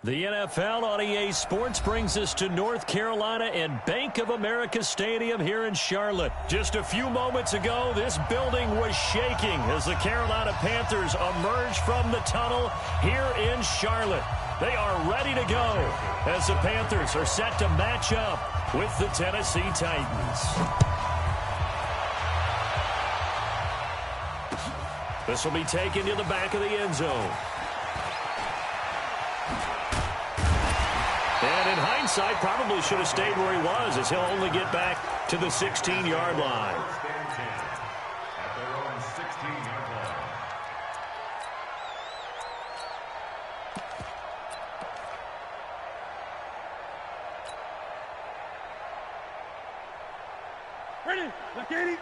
The NFL on EA Sports brings us to North Carolina and Bank of America Stadium here in Charlotte. Just a few moments ago, this building was shaking as the Carolina Panthers emerged from the tunnel here in Charlotte. They are ready to go as the Panthers are set to match up with the Tennessee Titans. This will be taken to the back of the end zone. And in hindsight, probably should have stayed where he was, as he'll only get back to the 16-yard line. At their own 16-yard line. Ready, look at it.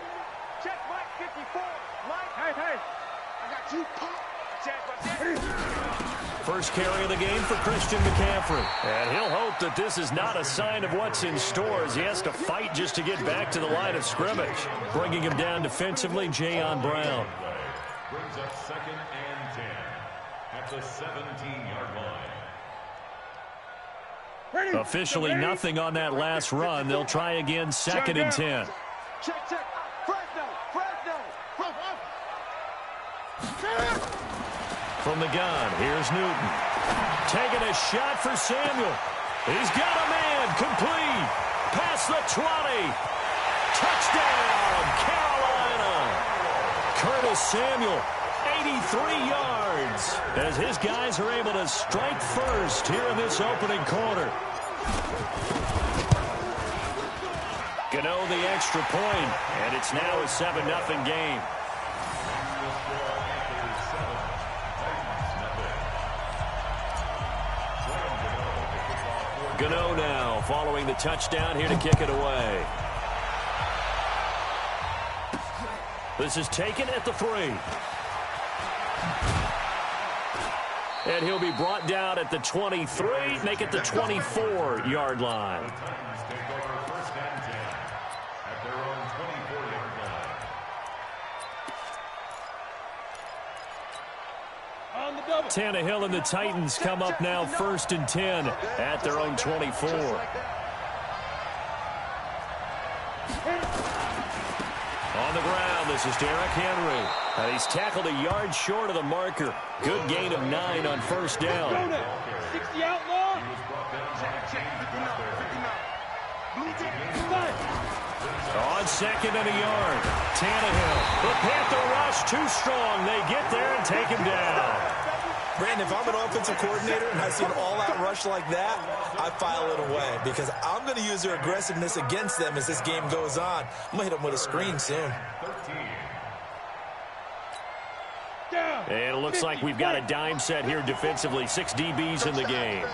Check Mike 54. Mike, hey, I got you. First carry of the game for Christian McCaffrey. And he'll hope that this is not a sign of what's in store as he has to fight just to get back to the line of scrimmage. Bringing him down defensively, Jayon Brown. Brings up 2nd and 10 at the 17-yard line. Officially nothing on that last run. They'll try again 2nd and 10. Check. From the gun, here's Newton. Taking a shot for Samuel. He's got a man, complete. Past the 20. Touchdown, Carolina. Curtis Samuel, 83 yards. As his guys are able to strike first here in this opening quarter. Gano the extra point, and it's now a 7-0 game. Gano now following the touchdown here to kick it away. This is taken at the 3. And he'll be brought down at the 23, make it the 24-yard line. Tannehill and the Titans come up now 1st and 10 at their own 24. On the ground, this is Derrick Henry. And he's tackled a yard short of the marker. Good gain of 9 on 1st down. 60 outlaw. On 2nd and a yard. Tannehill. The Panther rush too strong. They get there and take him down. Brandon, if I'm an offensive coordinator and I see an all-out rush like that, I file it away because I'm going to use their aggressiveness against them as this game goes on. I'm going to hit them with a screen soon. And it looks like we've got a dime set here defensively. 6 DBs in the game.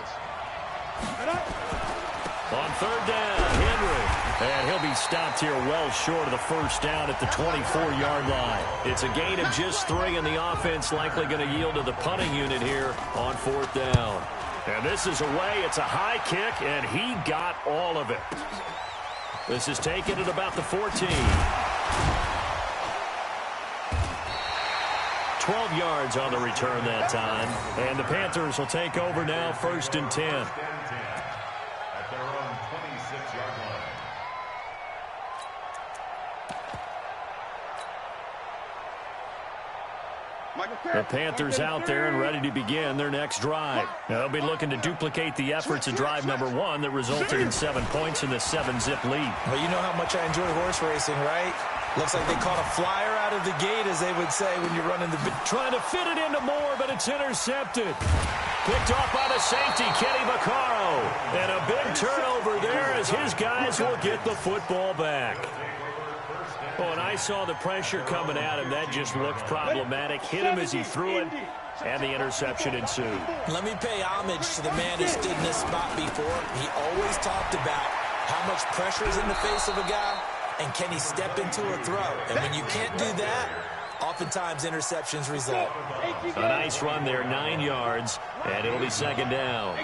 On 3rd down, Henry. And he'll be stopped here well short of the 1st down at the 24-yard line. It's a gain of just 3, and the offense likely going to yield to the punting unit here on 4th down. And this is away. It's a high kick, and he got all of it. This is taken at about the 14. 12 yards on the return that time. And the Panthers will take over now 1st and 10. At their own 26-yard line. The Panthers out there and ready to begin their next drive. They'll be looking to duplicate the efforts of drive number 1 that resulted in 7 points in the 7-zip lead. Well, you know how much I enjoy horse racing, right? Looks like they caught a flyer out of the gate, as they would say when you're running the... Trying to fit it into Moore, but it's intercepted. Picked off by the safety, Kenny Vaccaro. And a big turnover there as his guys will get the football back. Oh, and I saw the pressure coming at him. That just looked problematic. Hit him as he threw it, and the interception ensued. Let me pay homage to the man who stood in this spot before. He always talked about how much pressure is in the face of a guy, and can he step into a throw. And when you can't do that, oftentimes interceptions result. A nice run there, 9 yards, and it'll be 2nd down.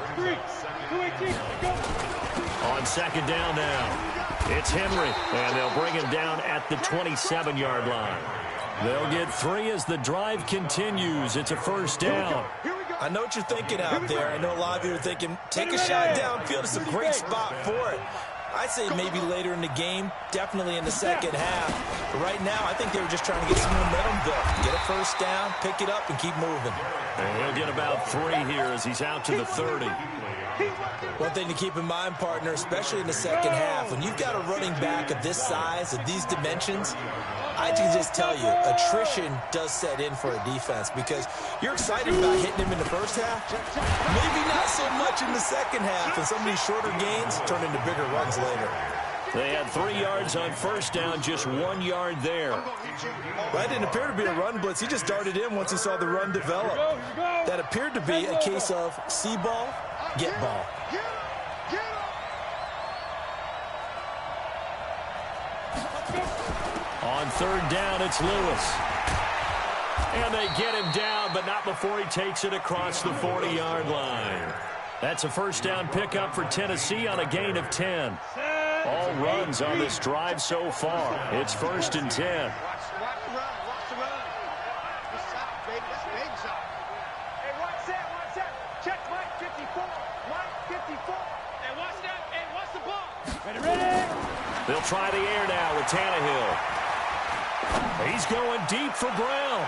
On 2nd down now. It's Henry, and they'll bring him down at the 27-yard line. They'll get 3 as the drive continues. It's a 1st down. Here we go. I know what you're thinking out there. I know a lot of you are thinking, take a shot downfield. It's a great spot for it. I'd say maybe later in the game, definitely in the second half. But right now, I think they were just trying to get some momentum built. Get a first down, pick it up, and keep moving. And he'll get about 3 here as he's out to the 30. One thing to keep in mind, partner, especially in the second half, when you've got a running back of this size, of these dimensions, I can just tell you, attrition does set in for a defense because you're excited about hitting him in the first half. Maybe not so much in the second half, and some of these shorter gains turn into bigger runs later. They had 3 yards on first down, just 1 yard there. That didn't appear to be a run blitz. He just darted in once he saw the run develop. That appeared to be a case of see ball, get ball. On third down, it's Lewis. And they get him down, but not before he takes it across the 40-yard line. That's a first down pickup for Tennessee on a gain of 10. All runs on this drive so far. It's 1st and 10. Watch the run. Watch the run. The shot, baby. That's a big shot. Hey, watch that. Check Mike 54. Mike 54. Hey, watch that. Hey, watch the ball. Ready. They'll try the air now with Tannehill. He's going deep for Brown.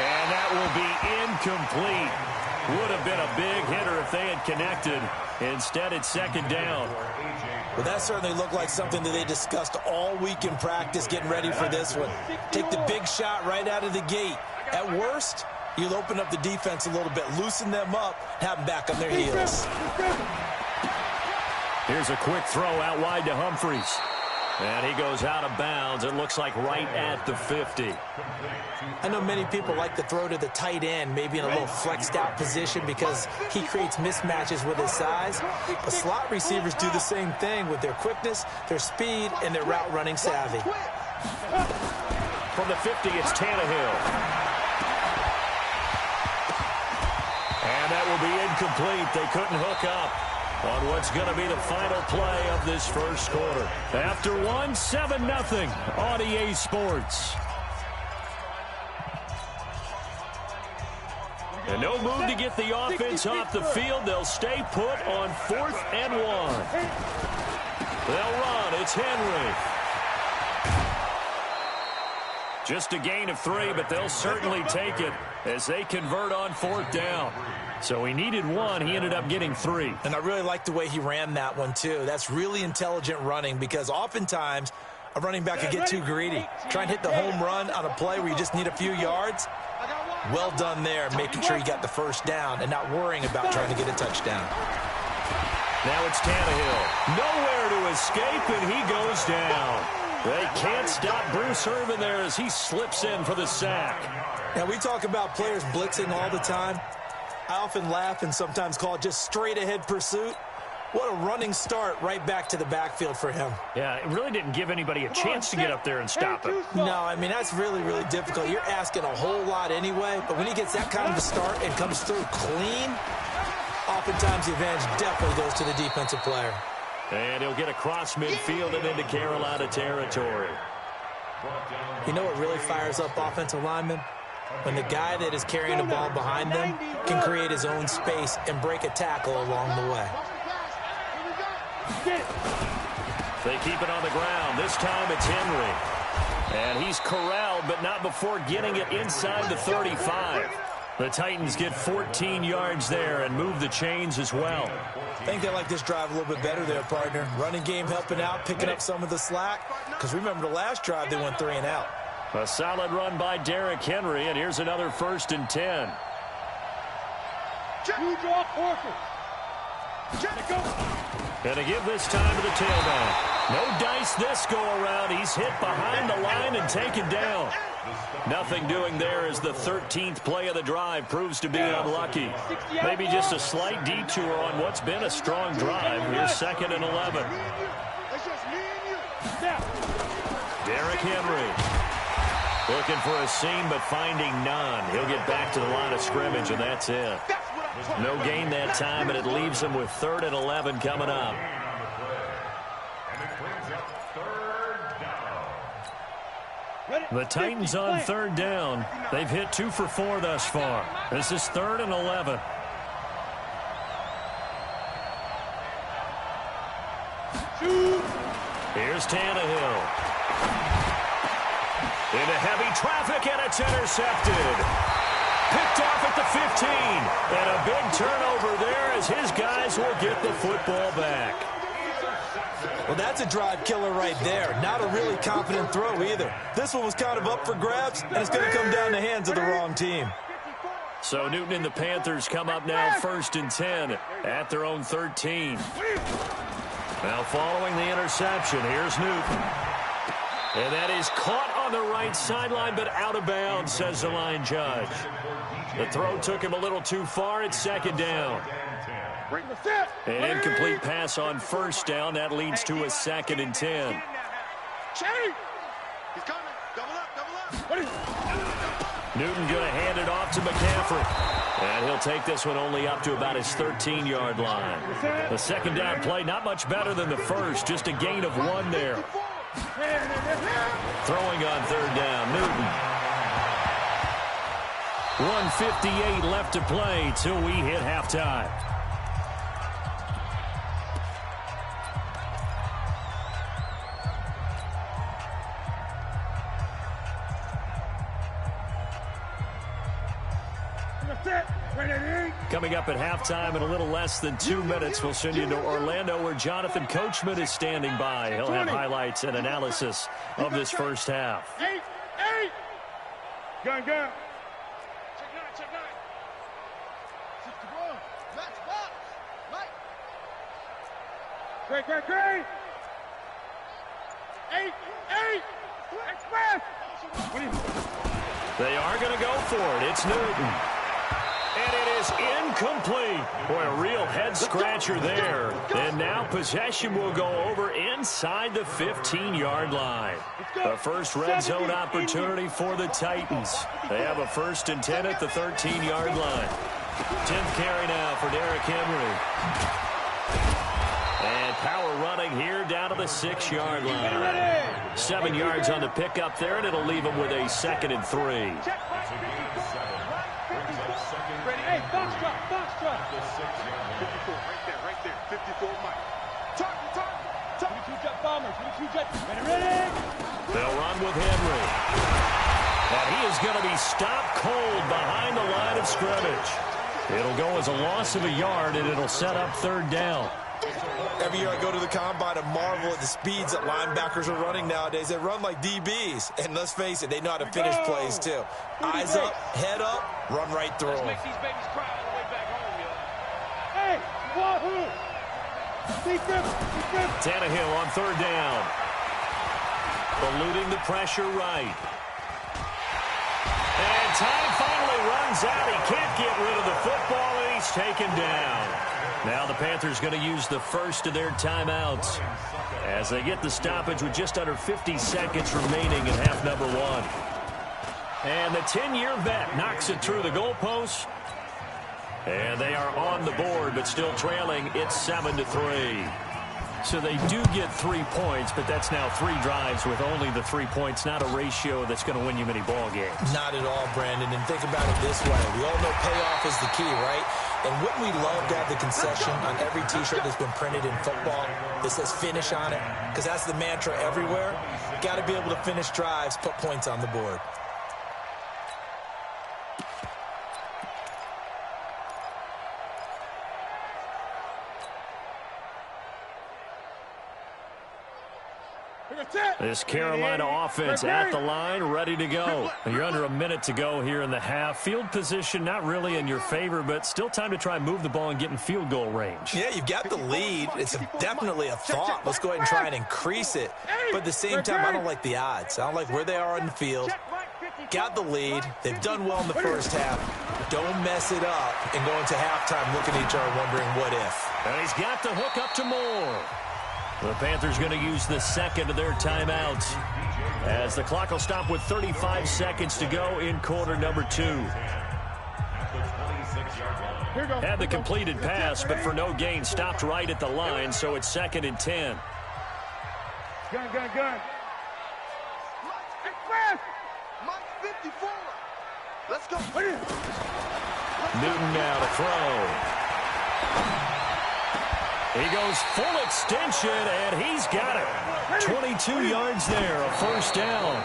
And that will be incomplete. Would have been a big hitter if they had connected. Instead, it's 2nd down. Well, that certainly looked like something that they discussed all week in practice getting ready for this one. Take the big shot right out of the gate. At worst, you'll open up the defense a little bit, loosen them up, have them back on their heels. Here's a quick throw out wide to Humphries. And he goes out of bounds. It looks like right at the 50. I know many people like to throw to the tight end, maybe in a little flexed out position because he creates mismatches with his size. But slot receivers do the same thing with their quickness, their speed, and their route running savvy. From the 50, it's Tannehill. And that will be incomplete. They couldn't hook up on what's going to be the final play of this first quarter. After 1, 7-0 on EA Sports. And no move to get the offense off the field. They'll stay put on 4th and 1. They'll run. It's Henry. Just a gain of 3, but they'll certainly take it as they convert on 4th down. So he needed 1. He ended up getting 3. And I really like the way he ran that one, too. That's really intelligent running because oftentimes a running back could get too greedy. Try and hit the home run on a play where you just need a few yards. Well done there, making sure you got the first down and not worrying about trying to get a touchdown. Now it's Tannehill. Nowhere to escape, and he goes down. They can't stop Bruce Irvin there as he slips in for the sack. Now, we talk about players blitzing all the time. I often laugh and sometimes call it just straight-ahead pursuit. What a running start right back to the backfield for him. Yeah, it really didn't give anybody a chance to get up there and stop him. No, I mean, that's really, really difficult. You're asking a whole lot anyway, but when he gets that kind of a start and comes through clean, oftentimes the advantage definitely goes to the defensive player. And he'll get across midfield and into Carolina territory. You know what really fires up offensive linemen? When the guy that is carrying the ball behind them can create his own space and break a tackle along the way. They keep it on the ground. This time it's Henry. And he's corralled, but not before getting it inside the 35. The Titans get 14 yards there and move the chains as well. I think they like this drive a little bit better there, partner. Running game helping out, picking up some of the slack. Because remember the last drive, they went 3 and out. A solid run by Derrick Henry, and here's another 1st and 10. And to give this time to the tailback. No dice this go around. He's hit behind the line and taken down. Nothing doing there as the 13th play of the drive proves to be unlucky. Maybe just a slight detour on what's been a strong drive. Here's 2nd and 11. Derrick Henry. Looking for a seam, but finding none. He'll get back to the line of scrimmage, and that's it. No gain that time, and it leaves him with 3rd and 11 coming up. Ready? The Titans on third down. They've hit 2 for 4 thus far. This is 3rd and 11. Here's Tannehill. Into heavy traffic, and it's intercepted. Picked off at the 15. And a big turnover there as his guys will get the football back. Well, that's a drive killer right there. Not a really confident throw either. This one was kind of up for grabs, and it's going to come down the hands of the wrong team. So Newton and the Panthers come up now 1st and 10 at their own 13. Now following the interception, here's Newton. And that is caught on the right sideline, but out of bounds, says the line judge. The throw took him a little too far. It's 2nd down. An incomplete pass on 1st down. That leads to a 2nd and 10. Newton going to hand it off to McCaffrey. And he'll take this one only up to about his 13-yard line. The 2nd down play, not much better than the first. Just a gain of 1 there. Throwing on 3rd down, Newton. 1:58 left to play till we hit halftime. Coming up at halftime in a little less than 2 minutes, we'll send you to Orlando where Jonathan Coachman is standing by. He'll have highlights and analysis of this first half. Gun. Check 9. Great. 8. Express. They are going to go for it. It's Newton. And it is incomplete. Boy, a real head-scratcher there. And now possession will go over inside the 15-yard line. The first red zone opportunity for the Titans. They have a 1st and 10 at the 13-yard line. 10th carry now for Derrick Henry. And power running here down to the 6-yard line. 7 yards on the pickup there, and it'll leave him with a 2nd and 3. Hey, box drop. 54, right there. 54, Mike. Target. 22 jet bombers. 22 jet. Ready. They'll run with Henry. And he is going to be stopped cold behind the line of scrimmage. It'll go as a loss of a yard, and it'll set up 3rd down. Every year I go to the combine and marvel at the speeds that linebackers are running nowadays. They run like DBs. And let's face it, they know how to finish plays too. Eyes up, head up, run right through them. Make these babies cry all the way back home, yo. Hey, wahoo! Tannehill on 3rd down. Eluding the pressure right. And time finally runs out. He can't get rid of the football, and he's taken down. Now the Panthers going to use the first of their timeouts as they get the stoppage with just under 50 seconds remaining in half number 1. And the 10-year vet knocks it through the goalpost. And they are on the board, but still trailing. It's 7-3. So they do get 3 points, but that's now 3 drives with only the 3 points, not a ratio that's going to win you many ball games. Not at all, Brandon. And think about it this way. We all know payoff is the key, right? And wouldn't we love to have the concession on every T-shirt that's been printed in football that says finish on it? Because that's the mantra everywhere. Got to be able to finish drives, put points on the board. This Carolina offense at the line, ready to go. You're under a minute to go here in the half. Field position not really in your favor, but still time to try and move the ball and get in field goal range. Yeah, you've got the lead. It's definitely a thought. Let's go ahead and try and increase it. But at the same time, I don't like the odds. I don't like where they are on the field. Got the lead. They've done well in the first half. Don't mess it up and go into halftime looking at each other wondering what if. And he's got the hook up to Moore. The Panthers going to use the second of their timeouts as the clock will stop with 35 seconds to go in quarter number 2. Had the completed pass, but for no gain, stopped right at the line, so it's 2nd and 10. Gun. 54. Let's go. Newton now to throw. He goes full extension, and he's got it. 22 yards there, a first down.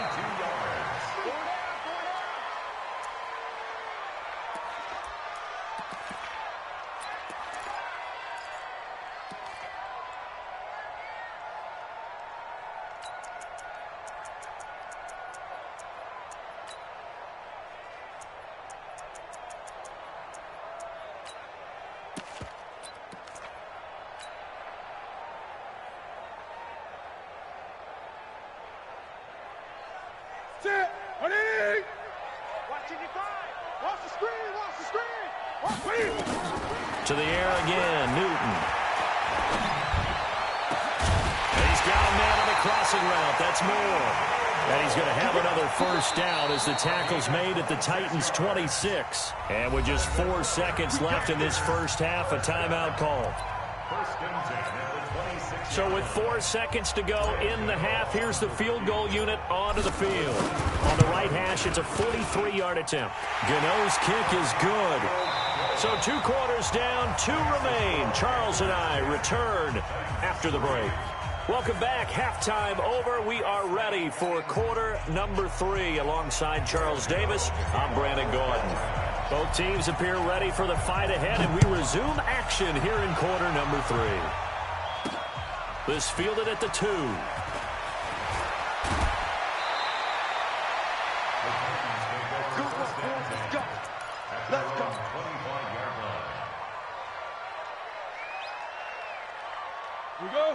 To the air again, Newton. And he's got a man on the crossing route. That's more. And he's going to have another first down as the tackle's made at the Titans' 26. And with just 4 seconds left in this first half, a timeout call. So with 4 seconds to go in the half, here's the field goal unit onto the field. On the right hash, it's a 43-yard attempt. Gano's kick is good. So 2 quarters down, 2 remain. Charles and I return after the break. Welcome back. Halftime over. We are ready for quarter number 3. Alongside Charles Davis, I'm Brandon Gordon. Both teams appear ready for the fight ahead, and we resume action here in quarter number 3. This fielded at the 2. Let's go.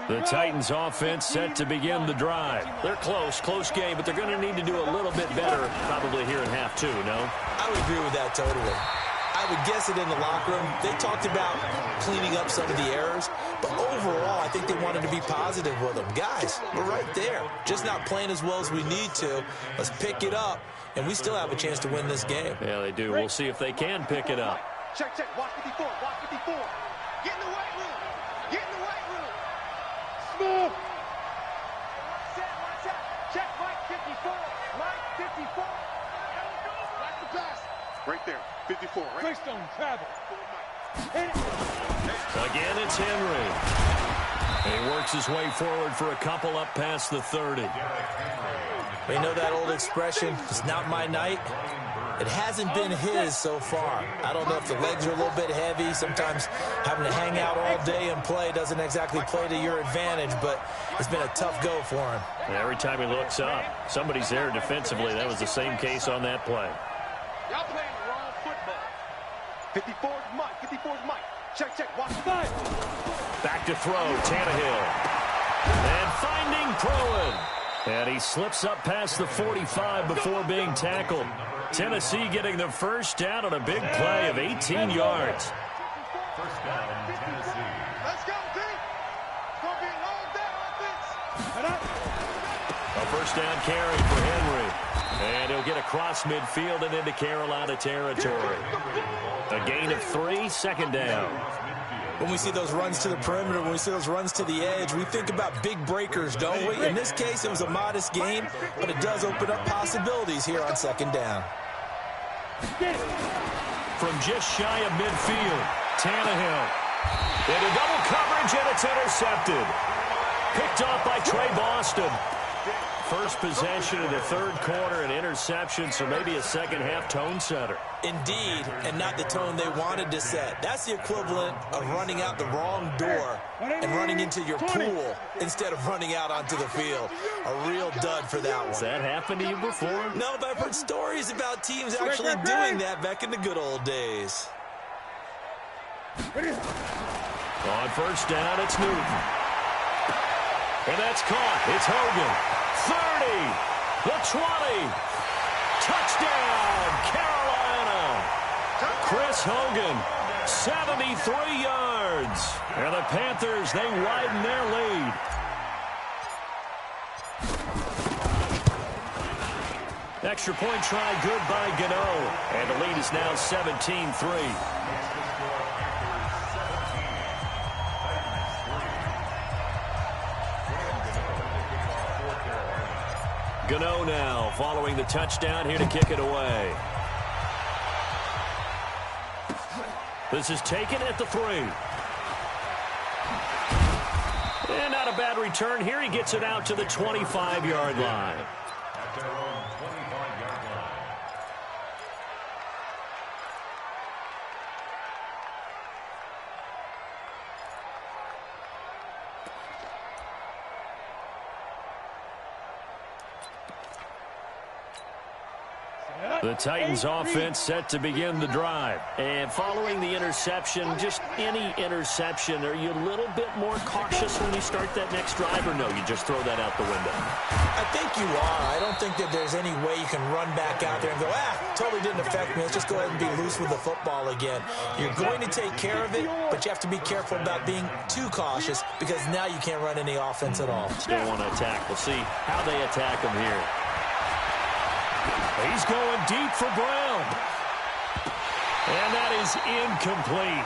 The Titans offense set to begin the drive. They're close game, but they're going to need to do a little bit better probably here in half 2, no? I would agree with that totally. I would guess it in the locker room. They talked about cleaning up some of the errors, but overall, I think they wanted to be positive with them. Guys, we're right there. Just not playing as well as we need to. Let's pick it up, and we still have a chance to win this game. Yeah, they do. We'll see if they can pick it up. Check. Watch 54. Watch 54. Get in the weight room. Get in the weight room. Smooth. Watch that. Check Mike 54. Mike 54. Watch the pass. Right there. 54, right? Fixed on travel. Again, it's Henry. He works his way forward for a couple up past the 30. We know that old expression, it's not my night. It hasn't been his so far. I don't know if the legs are a little bit heavy. Sometimes having to hang out all day and play doesn't exactly play to your advantage, but it's been a tough go for him. Every time he looks up, somebody's there defensively. That was the same case on that play. Y'all playing the wrong football. 54's Mike. 54's Mike. Check. Watch the five. Back to throw, Tannehill. And finding Proen. And he slips up past the 45 before being tackled. Tennessee getting the first down on a big play of 18 yards. First down, Tennessee. Let's go, D. It's going to be a long day on this. A first down carry for Henry. And he'll get across midfield and into Carolina territory. A gain of 3, second down. When we see those runs to the perimeter, when we see those runs to the edge, we think about big breakers, don't we? In this case, it was a modest gain, but it does open up possibilities here on second down. From just shy of midfield, Tannehill. Into double coverage, and it's intercepted. Picked off by Trey Boston. First possession of the third quarter, an interception, so maybe a second-half tone setter. Indeed, and not the tone they wanted to set. That's the equivalent of running out the wrong door and running into your pool instead of running out onto the field. A real dud for that one. Has that happened to you before? No, but I've heard stories about teams actually doing that back in the good old days. On first down, it's Newton. And that's caught. It's Hogan. 30, the 20, touchdown, Carolina. Chris Hogan, 73 yards. And the Panthers, they widen their lead. Extra point try good by Gano. And the lead is now 17-3. Gano now following the touchdown here to kick it away. This is taken at the 3. And not a bad return here. He gets it out to the 25-yard line. At their own 25-yard line. The Titans offense set to begin the drive. And following the interception, just any interception, are you a little bit more cautious when you start that next drive, or no, you just throw that out the window? I think you are. I don't think that there's any way you can run back out there and go, totally didn't affect me. Let's just go ahead and be loose with the football again. You're going to take care of it, but you have to be careful about being too cautious because now you can't run any offense at all. Still want to attack. We'll see how they attack him here. He's going deep for Brown. And that is incomplete.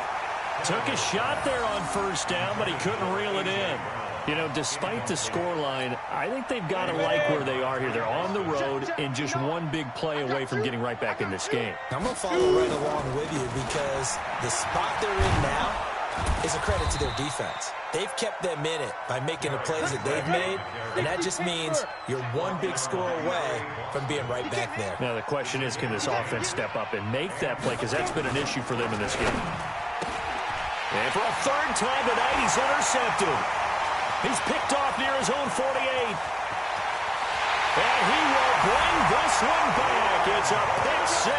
Took a shot there on first down, but he couldn't reel it in. You know, despite the scoreline, I think they've got to like where they are here. They're on the road and just one big play away from getting right back in this game. I'm going to follow right along with you because the spot they're in now is a credit to their defense. They've kept them in it by making the plays that they've made, and that just means you're one big score away from being right back there. Now the question is, can this offense step up and make that play, because that's been an issue for them in this game. And for a third time tonight, he's intercepted. He's picked off near his own 48. And he will bring this one back. It's a pick 6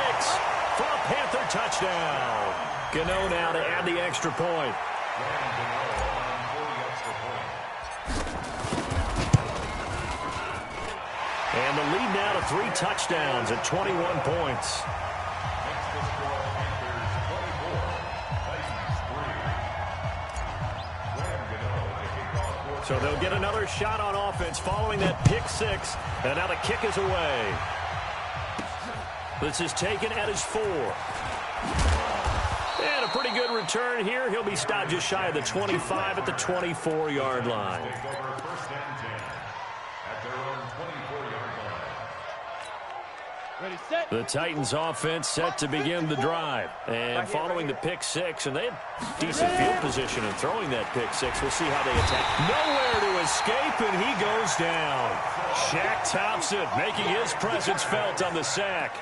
for a Panther touchdown. Gano now to add the extra point. And the lead now to 3 touchdowns at 21 points. So they'll get another shot on offense following that pick 6. And now the kick is away. This is taken at his 4. And a pretty good return here. He'll be stopped just shy of the 25 at the 24-yard line. The Titans offense set to begin the drive. And following the pick 6, and they have decent field position in throwing that pick 6. We'll see how they attack. Nowhere to escape, and he goes down. Shaq Thompson making his presence felt on the sack.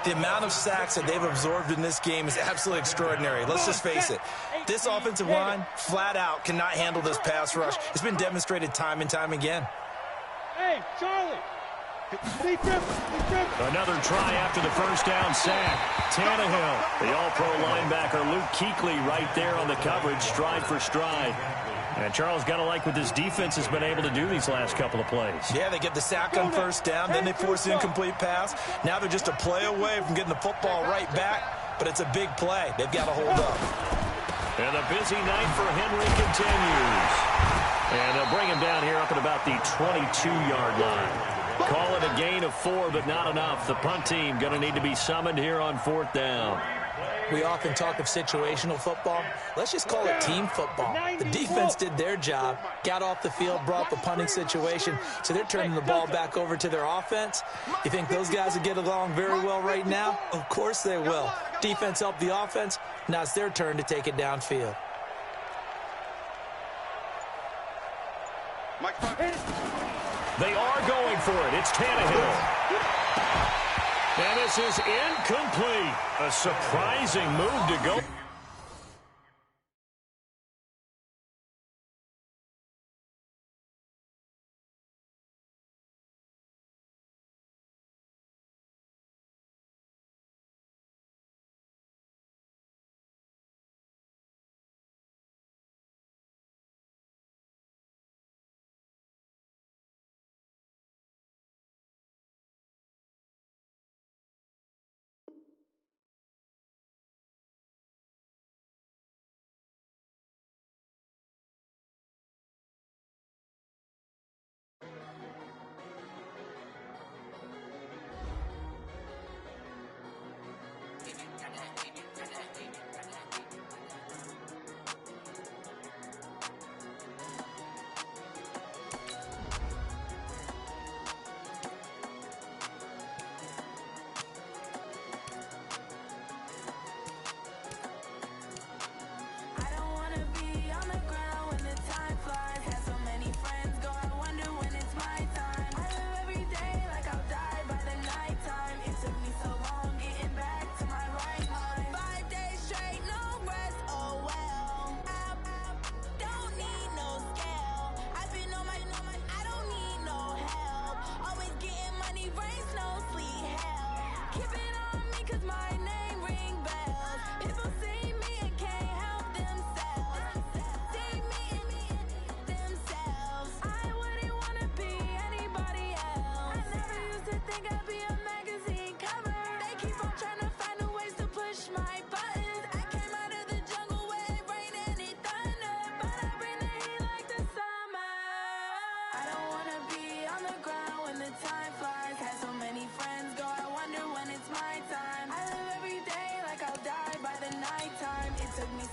The amount of sacks that they've absorbed in this game is absolutely extraordinary. Let's just face it. This offensive line, flat out, cannot handle this pass rush. It's been demonstrated time and time again. Hey, Charlie. Another try after the first down sack. Tannehill, the all-pro linebacker Luke Kuechly right there on the coverage, stride for stride. And Charles, got to like what this defense has been able to do these last couple of plays. Yeah, they get the sack on first down, then they force the incomplete pass. Now they're just a play away from getting the football right back, but it's a big play. They've got to hold up. And a busy night for Henry continues. And they'll bring him down here up at about the 22-yard line. Call it a gain of 4, but not enough. The punt team going to need to be summoned here on 4th down. We often talk of situational football. Let's just call it team football. The defense did their job, got off the field, brought the punting situation, so they're turning the ball back over to their offense. You think those guys will get along very well right now? Of course they will. Defense helped the offense. Now it's their turn to take it downfield. They are going for it. It's Tannehill. And this is incomplete. A surprising move to go.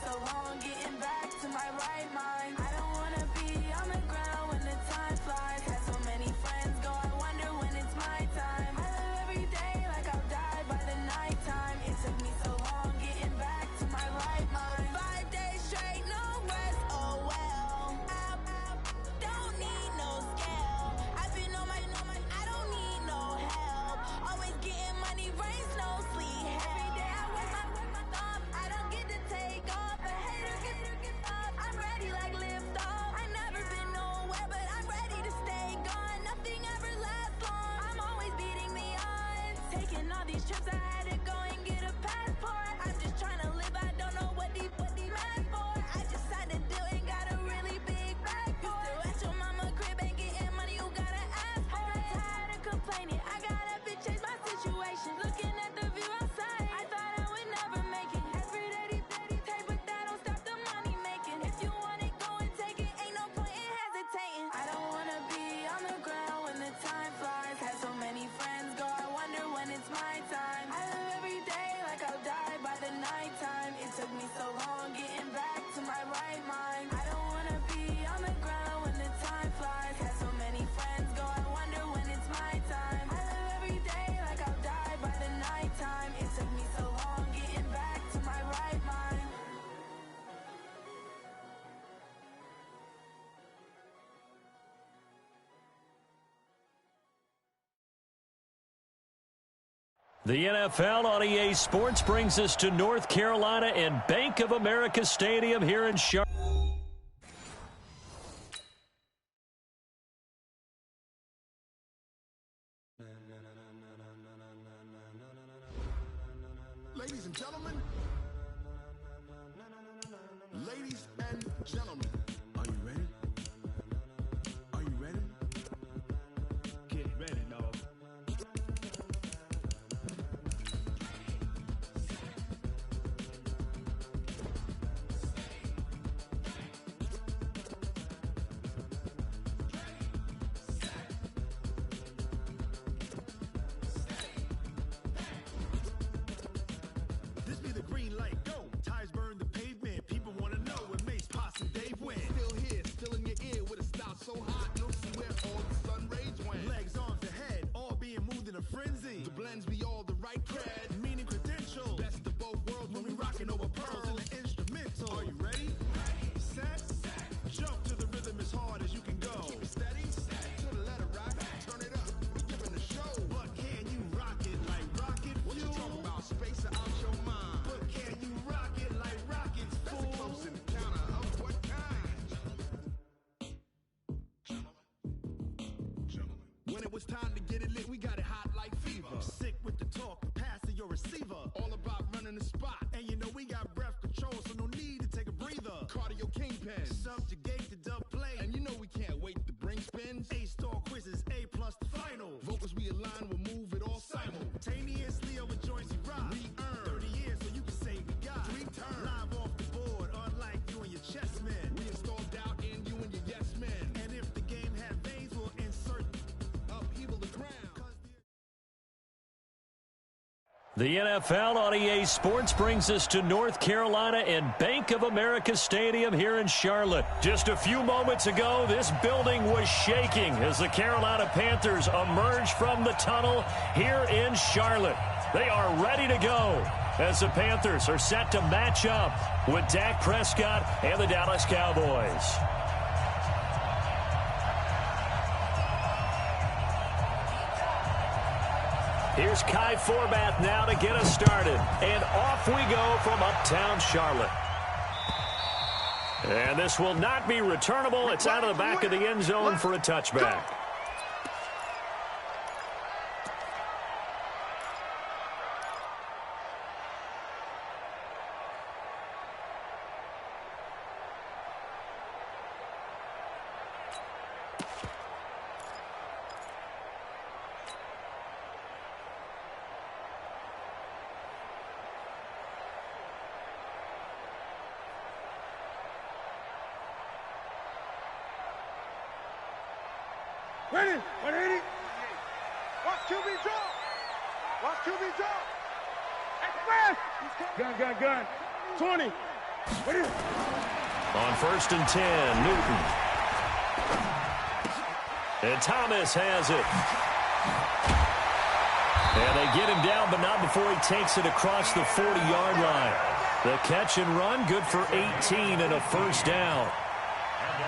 so long getting back to my right mind. I don't wanna be on the ground when the time flies. Had so many friends go, I wonder when it's my time. I live every day like I'll die by the nighttime. It took me so long getting back to my right mind. 5 days straight, no rest, oh well. I don't need no scale. I've been on my, I don't need no help. Always getting money, rains, no sleep. Every day I work my thumb. I don't get to take off. A hater get off. I'm ready like lift off. I never been nowhere, but I'm ready to stay gone. Nothing ever lasts long. I'm always beating the odds. Taking all these trips, I had to go and get a passport. I'm just trying to live. I don't know what the mad for. I just had to do it. Got a really big bag for it. You still at your mama crib and getting money. You gotta ask for it. I'm tired of complaining. I gotta change my situation. Looking at the view outside, I thought I would never make it. Every day, take, but that don't stop the money making. If you want it, go and take it. Ain't no point in hesitating. I don't wanna be on the ground when the time flies. Had so many friends go, I wonder when it's my time. I live every day like I'll die by the nighttime. It took me so long getting back to my right mind. I don't wanna be on the ground when the time flies. Had so many friends go, I wonder when it's my time. I live every day like I'll die by the nighttime. It took me so long getting back to my right mind. The NFL on EA Sports brings us to North Carolina and Bank of America Stadium here in Charlotte. Ladies and gentlemen, are you ready? Are you ready? Get ready, dog. This be the green light, go. Tires burn the pavement. People want to know what makes Posse Dave win. Still here, still in your ear with a style so hot, you'll see where all the sun rays went. Legs, arms, the head, all being moved in a frenzy. The blends be all the right cred, meaning credentials. Best of both worlds when we rocking over pearls in the instrumental. Are you ready? Set, jump to the rhythm as hard as you can go. Keep it steady, to the letter rock, turn it up, we giving the show. But can you rock it like rocket fuel? What you talking about? Space out your mind. But can you rock it like rockets, fool? That's a close encounter of what kind? Gentlemen. When it was time to get it lit, we got it hot like fever. Sick with the talk, pass to your receiver. All about running the spot. And you know we got breath control, so no need to take a breather. Cardio kingpin, subjugate the dub play. And you know we can't wait to bring spins. A-star quizzes, A+ the final. Vocals we align, we'll move it all simultaneously over joints we rock. We earn 30 years, so you can say we got 3 turns. Live off the board, unlike you and your chess men. We install doubt in you and your yes men. And if the game had veins, we'll insert upheaval the ground. The NFL on EA Sports brings us to North Carolina and Bank of America Stadium here in Charlotte. Just a few moments ago, this building was shaking as the Carolina Panthers emerged from the tunnel here in Charlotte. They are ready to go as the Panthers are set to match up with Dak Prescott and the Dallas Cowboys. Here's Kai Forbath now to get us started. And off we go from uptown Charlotte. And this will not be returnable. It's out of the back of the end zone for a touchback. Ready? 180. Watch QB draw. Watch QB draw. Express. Gun. 20. On 1st and 10, Newton. And Thomas has it. And they get him down, but not before he takes it across the 40-yard line. The catch and run, good for 18 and a first down.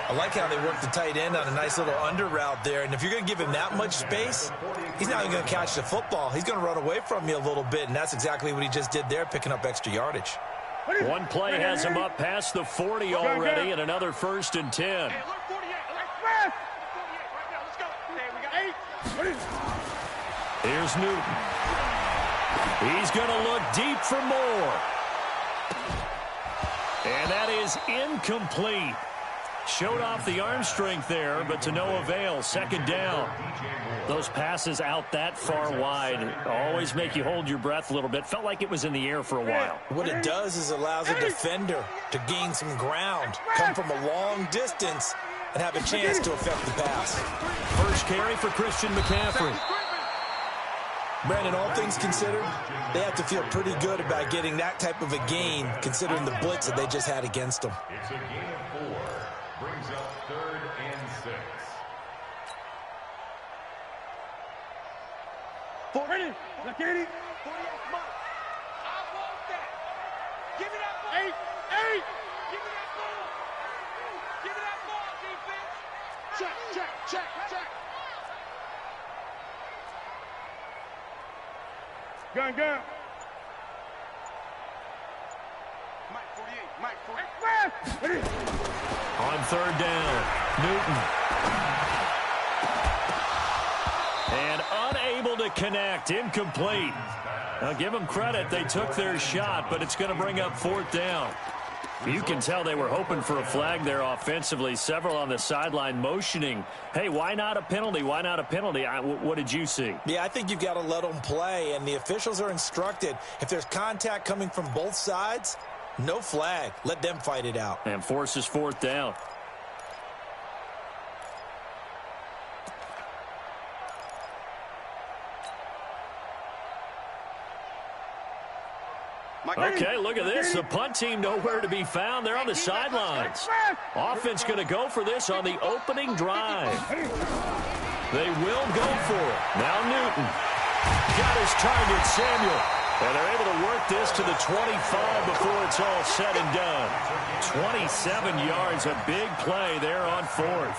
I like how they work the tight end on a nice little under route there. And if you're going to give him that much space, he's not even going to catch the football. He's going to run away from you a little bit, and that's exactly what he just did there, picking up extra yardage. One play has him up past the 40 already, and another 1st and 10. Here's Newton. He's going to look deep for more. And that is incomplete. Showed off the arm strength there, but to no avail. 2nd down. Those passes out that far wide always make you hold your breath a little bit. Felt like it was in the air for a while. What it does is allows a defender to gain some ground, come from a long distance, and have a chance to affect the pass. First carry for Christian McCaffrey. Brandon, all things considered, they have to feel pretty good about getting that type of a gain, considering the blitz that they just had against them. It's a gain of 4. Brings up 3rd and 6. 40. Look at it. 48 Mike. I want that. Give me that ball. 8. Give me that ball. Give me that ball, defense. Check. Gun. Mike 48. On 3rd down, Newton. And unable to connect, incomplete. Now give them credit, they took their shot, but it's going to bring up 4th down. You can tell they were hoping for a flag there offensively. Several on the sideline motioning, hey, why not a penalty? Why not a penalty? What did you see? Yeah, I think you've got to let them play, and the officials are instructed, if there's contact coming from both sides, no flag. Let them fight it out. And forces 4th down. Okay, look at this. The punt team nowhere to be found. They're on the sidelines. Offense going to go for this on the opening drive. They will go for it. Now Newton got his target, Samuel. And they're able to work this to the 25 before it's all said and done. 27 yards, a big play there on 4th.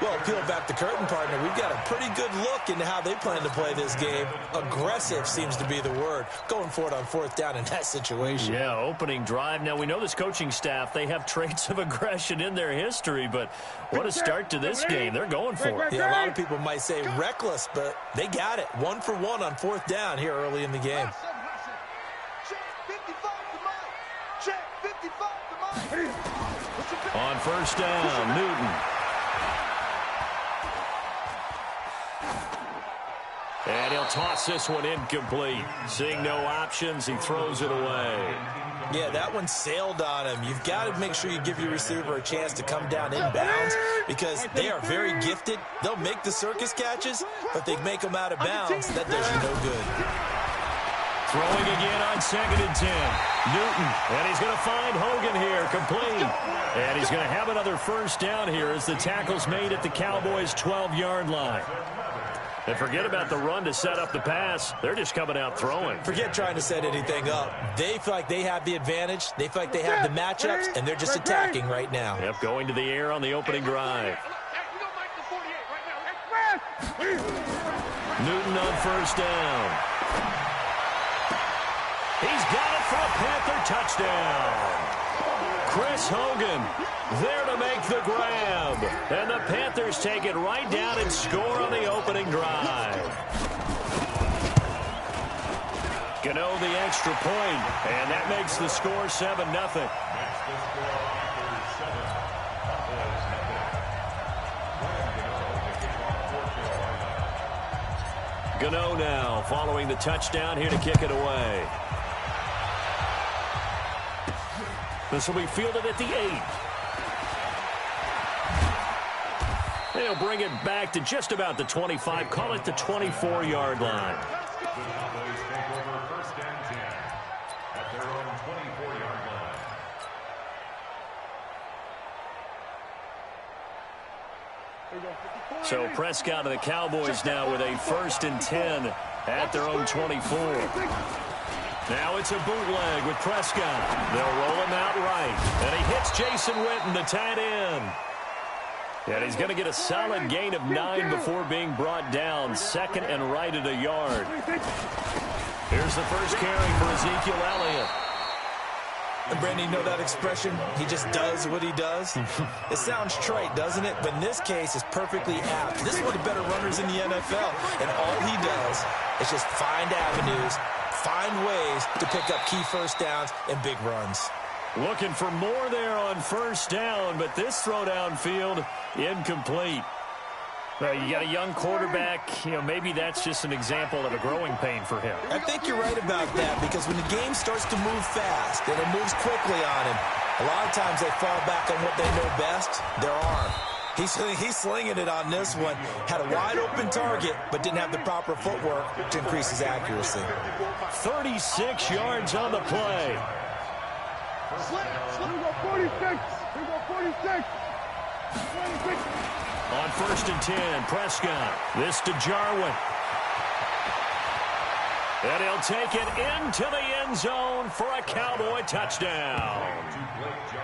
Well, peel back the curtain, partner. We've got a pretty good look into how they plan to play this game. Aggressive seems to be the word. Going for it on 4th down in that situation. Yeah, opening drive. Now, we know this coaching staff, they have traits of aggression in their history, but what a start to this game. They're going for it. Yeah, a lot of people might say reckless, but they got it. 1 for 1 on 4th down here early in the game. On 1st down, Newton. And he'll toss this one incomplete. Seeing no options, he throws it away. Yeah, that one sailed on him. You've got to make sure you give your receiver a chance to come down inbounds because they are very gifted. They'll make the circus catches, but they make them out of bounds. That does you no good. Throwing again on 2nd and 10. Newton, and he's going to find Hogan here, complete. And he's going to have another 1st down here as the tackle's made at the Cowboys' 12-yard line. And forget about the run to set up the pass. They're just coming out throwing. Forget trying to set anything up. They feel like they have the advantage. They feel like they have the matchups, and they're just attacking right now. Yep, going to the air on the opening drive. Newton on 1st down. He's got it for a Panther touchdown. Chris Hogan there to make the grab. And the Panthers take it right down and score on the opening drive. Gano the extra point, and that makes the score 7-0. Gano now following the touchdown here to kick it away. This will be fielded at the 8. They'll bring it back to just about the 25. Call it the 24-yard line. The Cowboys take over 1st and 10 at their own 24-yard line. So Prescott and the Cowboys now with a 1st and 10 at their own 24. Now it's a bootleg with Prescott. They'll roll him out right. And he hits Jason Witten, the tight end. And he's going to get a solid gain of 9 before being brought down. 2nd and right at a yard. Here's the first carry for Ezekiel Elliott. And Brandon, you know that expression? He just does what he does. It sounds trite, doesn't it? But in this case, it's perfectly apt. This is one of the better runners in the NFL. And all he does is just find avenues, find ways to pick up key first downs and big runs. Looking for more there on 1st down, but this throw downfield incomplete. Well, you got a young quarterback. Maybe that's just an example of a growing pain for him. I think you're right about that, because when the game starts to move fast and it moves quickly on him, a lot of times they fall back on what they know best, their arm. He's slinging it on this one. Had a wide-open target, but didn't have the proper footwork to increase his accuracy. 36 yards on the play. Here we go, 46. Here we go, 46. 26. On 1st and 10, Prescott. This to Jarwin. And he'll take it into the end zone for a Cowboy touchdown.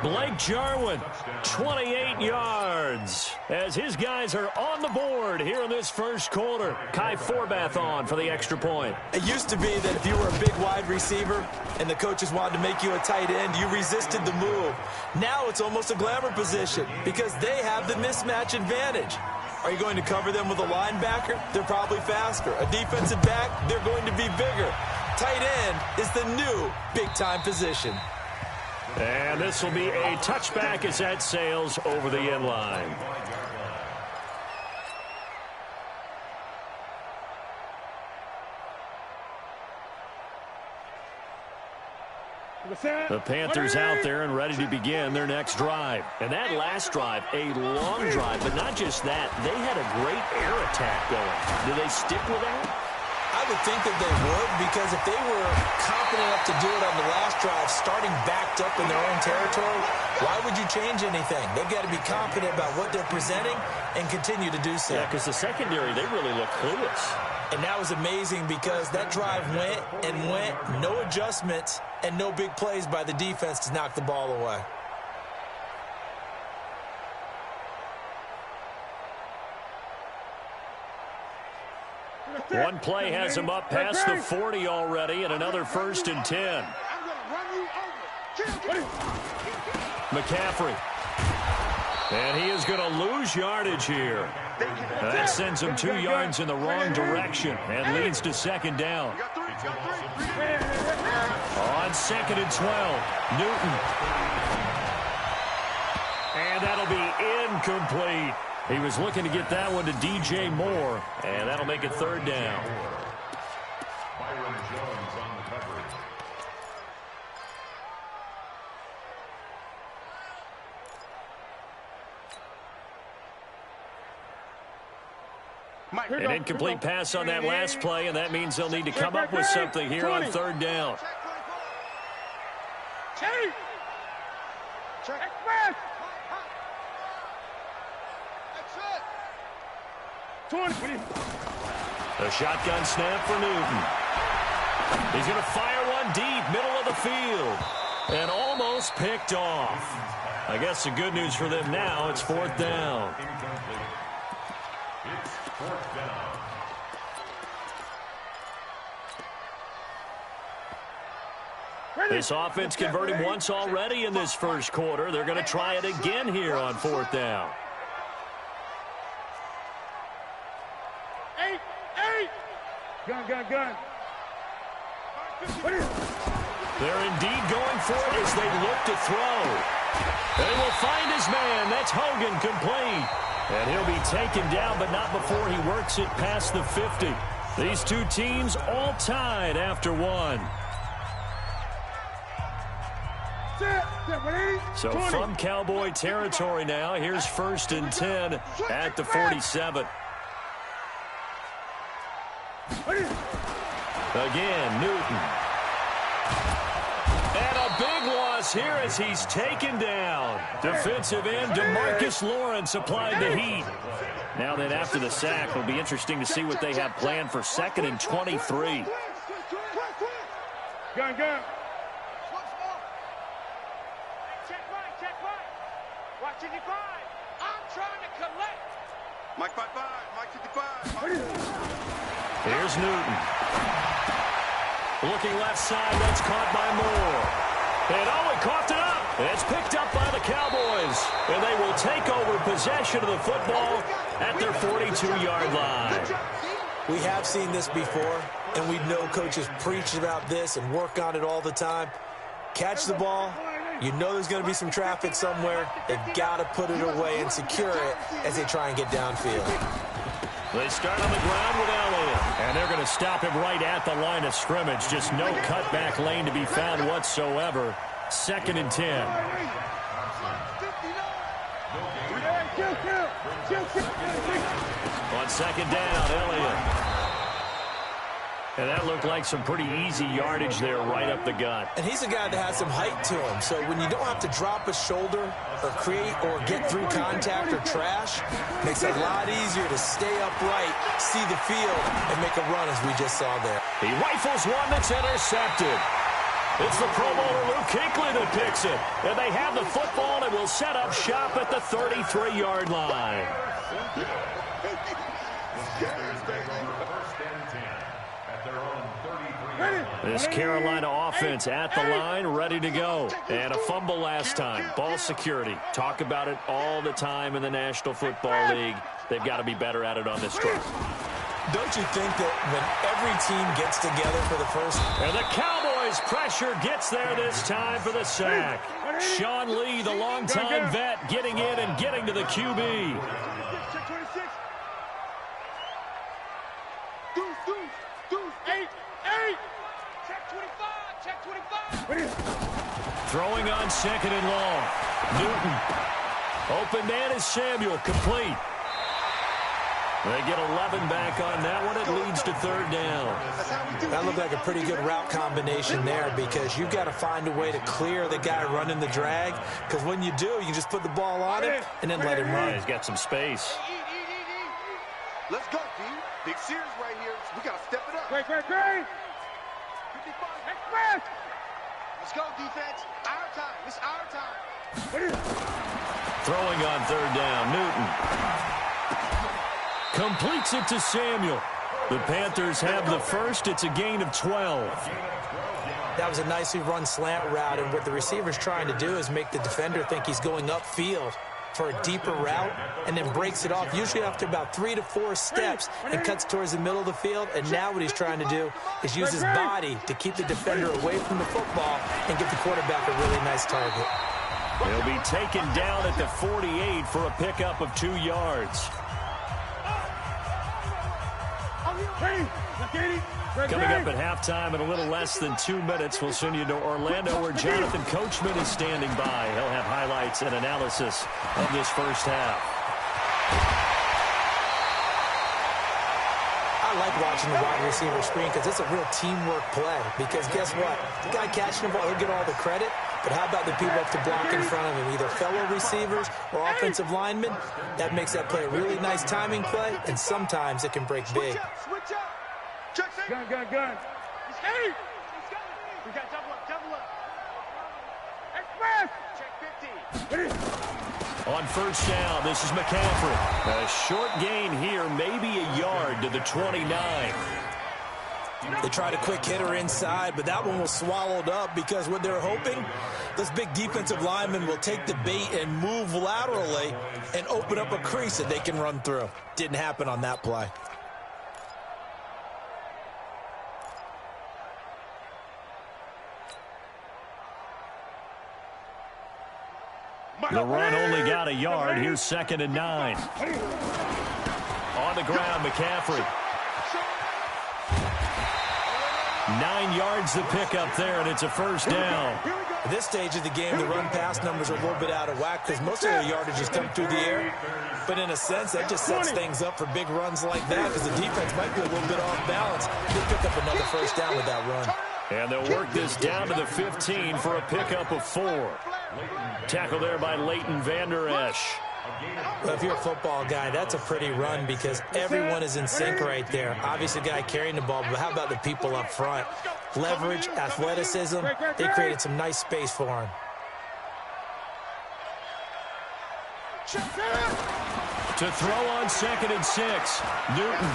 Blake Jarwin, 28 yards, as his guys are on the board here in this first quarter. Kai Forbath on for the extra point. It used to be that if you were a big wide receiver and the coaches wanted to make you a tight end, you resisted the move. Now it's almost a glamour position because they have the mismatch advantage. Are you going to cover them with a linebacker? They're probably faster. A defensive back? They're going to be bigger. Tight end is the new big-time position. And this will be a touchback as that sails over the end line. The Panthers out there and ready to begin their next drive. And that last drive, a long drive, but not just that. They had a great air attack going. Do they stick with that? I would think that they would, because if they were confident enough to do it on the last drive, starting backed up in their own territory, why would you change anything? They've got to be confident about what they're presenting and continue to do so. Yeah, because the secondary, they really look clueless. And that was amazing because that drive went and went, no adjustments, and no big plays by the defense to knock the ball away. One play has him up past the 40 already, and another 1st and 10. McCaffrey. And he is going to lose yardage here. That sends him 2 yards in the wrong direction and leads to 2nd down. On 2nd and 12, Newton. And that'll be incomplete. He was looking to get that one to DJ Moore, and that'll make it 3rd down. Byron Jones on the coverage. An incomplete pass on that last play, and that means they'll need to come up with something here on 3rd down. The shotgun snap for Newton. He's going to fire one deep, middle of the field, and almost picked off. I guess the good news for them now, it's 4th down. It's 4th down. This offense converted once already in this first quarter. They're going to try it again here on 4th down. Gun. They're indeed going for it as they look to throw. They will find his man. That's Hogan, complete. And he'll be taken down, but not before he works it past the 50. These two teams all tied after one. So from Cowboy territory now, here's 1st and 10 at the 47. Again, Newton. And a big loss loss here as he's taken down. Defensive end DeMarcus Lawrence applied the heat. Now then, after the sack, it'll be interesting to see what they have planned for 2nd and 23. Gun. Check right. Watch 55. I'm trying to collect. Mike 55, Mike 55. Here's Newton. Looking left side, that's caught by Moore. And he coughed it up. It's picked up by the Cowboys. And they will take over possession of the football at their 42-yard line. We have seen this before, and we know coaches preach about this and work on it all the time. Catch the ball. You know there's going to be some traffic somewhere. They've got to put it away and secure it as they try and get downfield. They start on the ground with Elliott. And they're going to stop him right at the line of scrimmage. Just no cutback lane to be found whatsoever. 2nd and 10. On 2nd down, Elliott. And that looked like some pretty easy yardage there right up the gut. And he's a guy that has some height to him. So when you don't have to drop a shoulder or create or get through contact or trash, makes it a lot easier to stay upright, see the field, and make a run as we just saw there. He rifles one that's intercepted. It's the Pro Bowler Luke Kuechly that picks it. And they have the football and will set up shop at the 33-yard line. This Carolina offense at the line, ready to go. And a fumble last time. Ball security. Talk about it all the time in the National Football League. They've got to be better at it on this drive. Don't you think that when every team gets together for the first... And the Cowboys pressure gets there this time for the sack. Sean Lee, the longtime vet, getting in and getting to the QB. Throwing on 2nd and long. Newton. Open man is Samuel. Complete. They get 11 back on that one. It leads to 3rd down. That looked like a pretty good route combination there because you've got to find a way to clear the guy running the drag. Because when you do, you just put the ball on him and then let him run. Yeah, he's got some space. Let's go, D. Big series right here. We got to step it up. Great. 55. Express. Let's go, defense. Our time. It's our time. Throwing on 3rd down. Newton. Completes it to Samuel. The Panthers have the first. It's a gain of 12. That was a nicely run slant route, and what the receiver's trying to do is make the defender think he's going upfield for a deeper route and then breaks it off, usually after about 3 to 4 steps, and cuts towards the middle of the field. And now what he's trying to do is use his body to keep the defender away from the football and give the quarterback a really nice target. He'll be taken down at the 48 for a pickup of 2 yards. Coming up at halftime in a little less than 2 minutes, we'll send you to Orlando where Jonathan Coachman is standing by. He'll have highlights and analysis of this first half. I like watching the wide receiver screen because it's a real teamwork play. Because guess what? The guy catching the ball, he'll get all the credit. But how about the people up to block in front of him, either fellow receivers or offensive linemen? That makes that play a really nice timing play, and sometimes it can break big. Switch up. Gun. Hey! We got double up. Express! Check 50. On 1st down, this is McCaffrey. A short gain here, maybe a yard to the 29. They tried a quick hitter inside, but that one was swallowed up because what they're hoping, this big defensive lineman will take the bait and move laterally and open up a crease that they can run through. Didn't happen on that play. The run only got a yard. Here's 2nd and 9. On the ground, McCaffrey. 9 yards the pickup there, and it's a 1st down. At this stage of the game, the run-pass numbers are a little bit out of whack because most of their yardage has come through the air. But in a sense, that just sets things up for big runs like that because the defense might be a little bit off balance. They pick up another 1st down with that run. And they'll work this down to the 15 for a pickup of 4. Tackle there by Leighton Vander Esch. Well, if you're a football guy, that's a pretty run because everyone is in sync right there. Obviously, the guy carrying the ball, but how about the people up front? Leverage, athleticism, they created some nice space for him. To throw on 2nd and 6, Newton.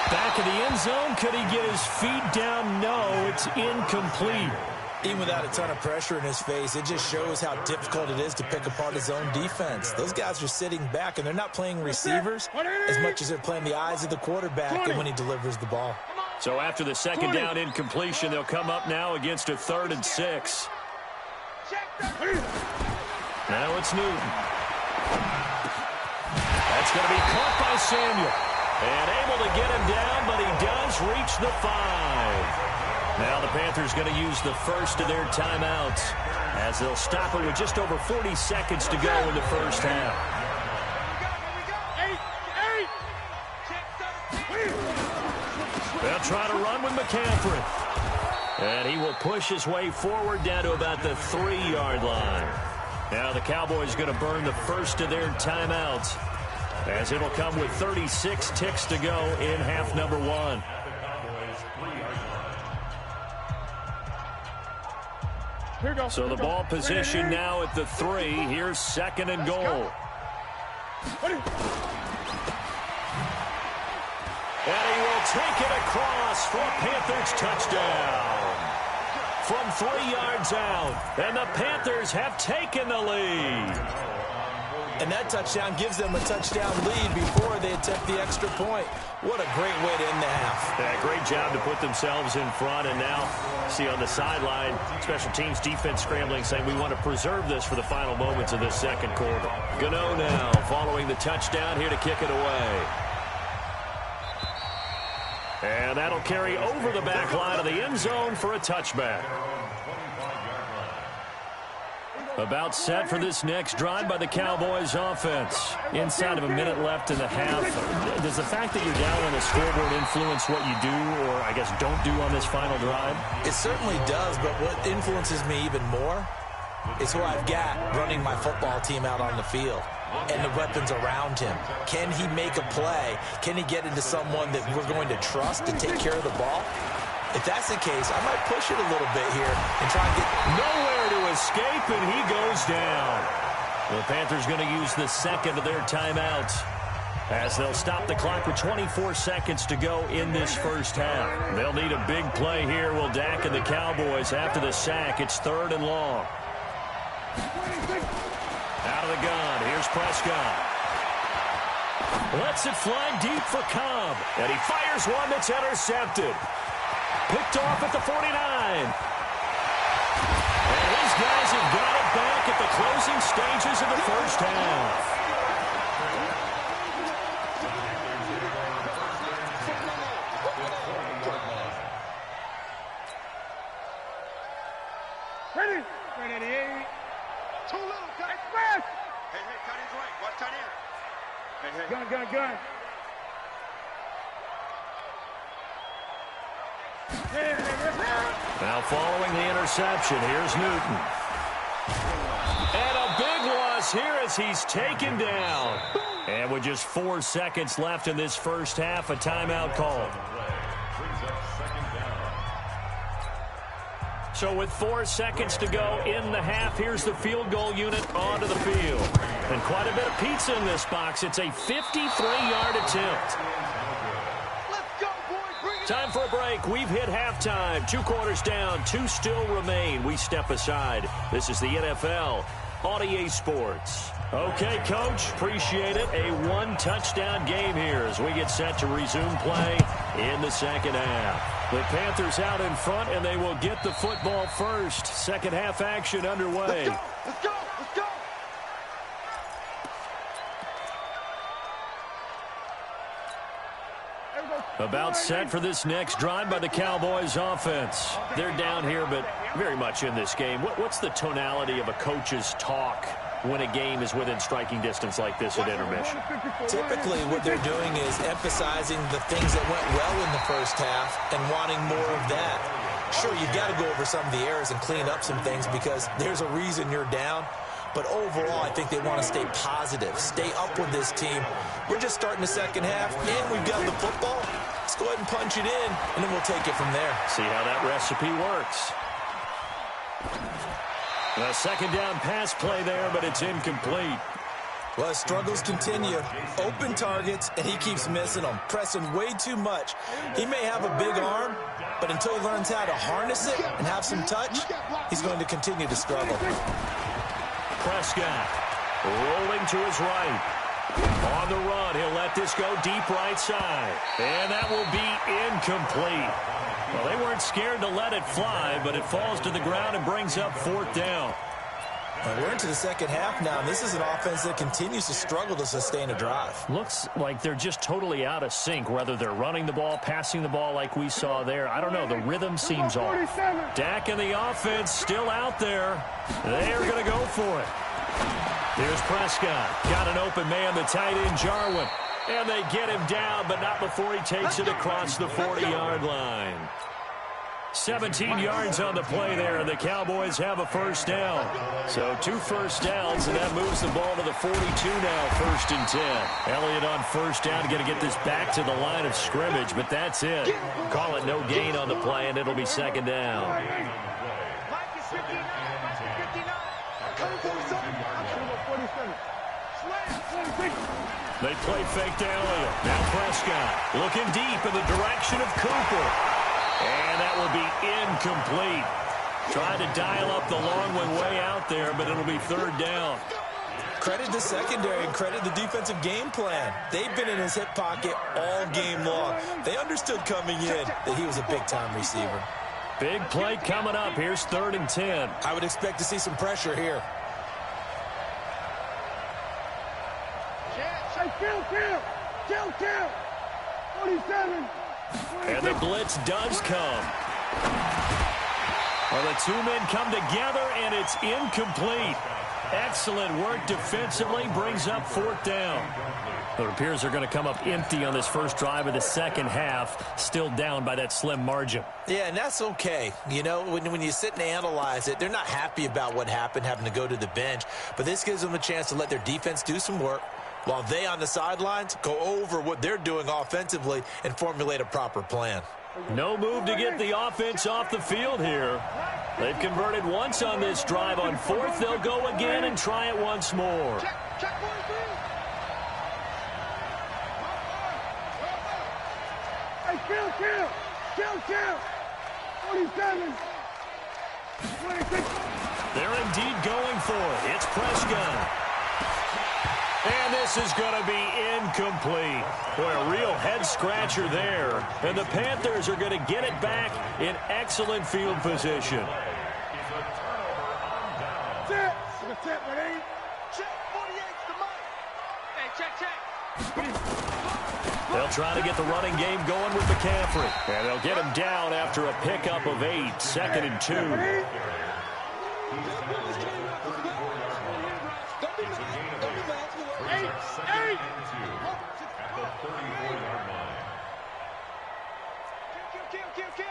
Back in the end zone, could he get his feet down? No, it's incomplete. Even without a ton of pressure in his face, it just shows how difficult it is to pick apart his own defense. Those guys are sitting back, and they're not playing receivers as much as they're playing the eyes of the quarterback and when he delivers the ball. So after the 2nd down incompletion, they'll come up now against a 3rd and 6. Now it's Newton. That's going to be caught by Samuel. And able to get him down, but he does reach the 5. Now the Panthers going to use the first of their timeouts as they'll stop it with just over 40 seconds to go in the first half. They'll try to run with McCaffrey. And he will push his way forward down to about the 3-yard line. Now the Cowboys going to burn the first of their timeouts as it'll come with 36 ticks to go in half number 1. So the ball position now at the 3. Here's 2nd and goal. And he will take it across for a Panthers touchdown. From 3 yards out. And the Panthers have taken the lead. And that touchdown gives them a touchdown lead before they attempt the extra point. What a great way to end the half. Yeah, great job to put themselves in front. And now, see on the sideline, special teams defense scrambling, saying we want to preserve this for the final moments of this 2nd quarter. Gano now following the touchdown here to kick it away. And that'll carry over the back line of the end zone for a touchback. About set for this next drive by the Cowboys offense. Inside of a minute left in the half. Does the fact that you're down on the scoreboard influence what you do or, I guess, don't do on this final drive? It certainly does, but what influences me even more is who I've got running my football team out on the field and the weapons around him. Can he make a play? Can he get into someone that we're going to trust to take care of the ball? If that's the case, I might push it a little bit here and try and get nowhere to escape, and he goes down. The Panthers going to use the 2nd of their timeouts as they'll stop the clock with 24 seconds to go in this first half. They'll need a big play here. Will Dak and the Cowboys after the sack. It's 3rd and long. Out of the gun. Here's Prescott. Lets it fly deep for Cobb. And he fires one that's intercepted. Picked off at the 49. And these guys have got it back at the closing stages of the first half. Ready? 188. Too little, cut. Express! Hey, tight end's right. Watch tight end. Hey. Gun. Now following the interception, here's Newton. And a big loss here as he's taken down. And with just 4 seconds left in this first half, a timeout call. So with 4 seconds to go in the half, here's the field goal unit onto the field. And quite a bit of pizza in this box. It's a 53-yard attempt. Time for a break. We've hit halftime. 2 quarters down. 2 still remain. We step aside. This is the NFL on EA Sports. Okay, Coach. Appreciate it. A 1-touchdown game here as we get set to resume play in the second half. The Panthers out in front, and they will get the football first. Second half action underway. Let's go! About set for this next drive by the Cowboys offense. They're down here, but very much in this game. What's the tonality of a coach's talk when a game is within striking distance like this at intermission? Typically, what they're doing is emphasizing the things that went well in the first half and wanting more of that. Sure, you've got to go over some of the errors and clean up some things because there's a reason you're down. But overall, I think they want to stay positive, stay up with this team. We're just starting the second half, and we've got the football. Let's go ahead and punch it in, and then we'll take it from there. See how that recipe works. A second down pass play there, but it's incomplete. Well, struggles continue. Open targets, and he keeps missing them, pressing way too much. He may have a big arm, but until he learns how to harness it and have some touch, he's going to continue to struggle. Prescott rolling to his right. On the run, he'll let this go deep right side. And that will be incomplete. Well, they weren't scared to let it fly, but it falls to the ground and brings up fourth down. We're into the second half now. This is an offense that continues to struggle to sustain a drive. Looks like they're just totally out of sync, whether they're running the ball, passing the ball like we saw there. I don't know. The rhythm seems off. Dak and the offense still out there. They're going to go for it. Here's Prescott. Got an open man, the tight end, Jarwin. And they get him down, but not before he takes it across the 40-yard line. 17 yards on the play there, and the Cowboys have a first down. So 2 first downs, and that moves the ball to the 42 now, 1st and 10. Elliott on first down, going to get this back to the line of scrimmage, but that's it. Call it no gain on the play, and it'll be second down. Mike is 59. Mike is 59. Coming for the zone. 47. They play fake to Elliott. Now Prescott looking deep in the direction of Cooper. And that will be incomplete. Trying to dial up the long one way out there, but it'll be third down. Credit the secondary and credit the defensive game plan. They've been in his hip pocket all game long. They understood coming in that he was a big-time receiver. Big play coming up. Here's 3rd and 10. I would expect to see some pressure here. Kill. 47. And the blitz does come. Well, the 2 men come together, and it's incomplete. Excellent work defensively, brings up 4th down. It appears they're going to come up empty on this first drive of the second half, still down by that slim margin. Yeah, and that's okay. You know, when you sit and analyze it, they're not happy about what happened, having to go to the bench. But this gives them a chance to let their defense do some work, while they on the sidelines go over what they're doing offensively and formulate a proper plan. No move to get the offense off the field here. They've converted once on this drive. On 4th, they'll go again and try it once more. Check 43. Hey, kill. 47. 26. They're indeed going for it. It's Prescott. And this is going to be incomplete. Boy, a real head-scratcher there. And the Panthers are going to get it back in excellent field position. Check, 48 to Mike. Hey, check. They'll try to get the running game going with McCaffrey. And they'll get him down after a pickup of 8, 2nd and 2. Kill.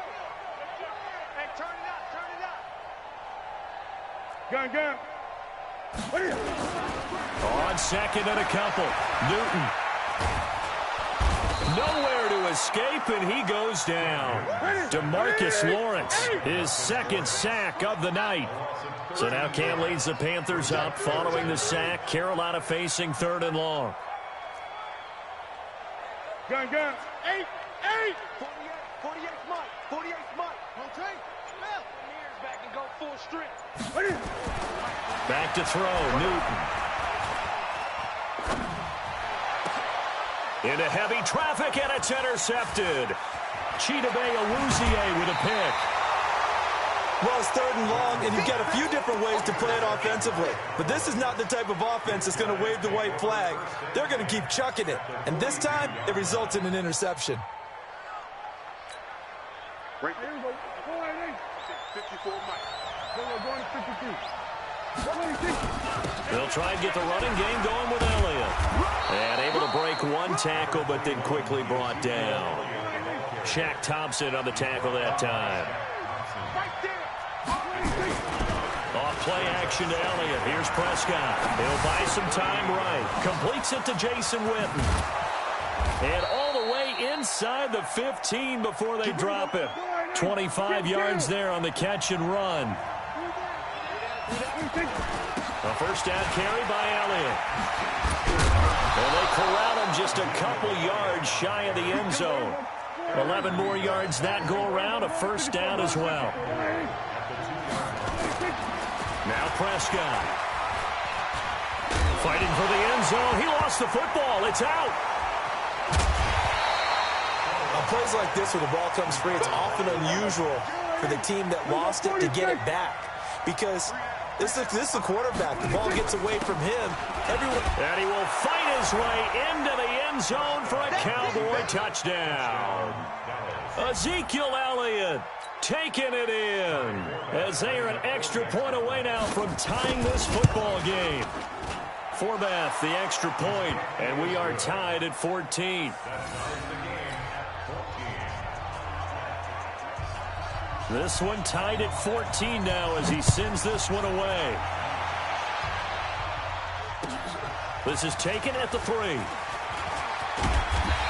Hey, turn it up. Gun. On 2nd and a couple. Newton. Nowhere to escape, and he goes down. DeMarcus Lawrence, his 2nd sack of the night. So now Cam leads the Panthers up following the sack. Carolina facing 3rd and long. Gun. 8. 48 Mike. 48 Mike. Okay. Smell. Ears back and go full strength. Back to throw, Newton. Into heavy traffic, and it's intercepted. Chidobe Awuzie with a pick. Well, it's 3rd and long, and you've got a few different ways to play it offensively. But this is not the type of offense that's going to wave the white flag. They're going to keep chucking it. And this time, it results in an interception. Right there. 54 Mike. Going to 52. They'll try and get the running game going with Elliott. And able to break one tackle, but then quickly brought down. Shaq Thompson on the tackle that time. Off play action to Elliott. Here's Prescott. He'll buy some time right. Completes it to Jason Witten. And all the way inside the 15 before they drop it. 25 yards there on the catch and run. A first down carry by Elliott. And they corral him just a couple yards shy of the end zone. 11 more yards that go around, a first down as well. Now Prescott. Fighting for the end zone. He lost the football. It's out. On plays like this where the ball comes free, it's often unusual for the team that lost it to get it back. Because this is the quarterback. The ball gets away from him. And he will fight his way into the end zone for a Cowboy touchdown. Ezekiel Elliott taking it in as they are an extra point away now from tying this football game. Forbath, the extra point, and we are tied at 14. This one tied at 14 now as he sends this one away. This is taken at the 3.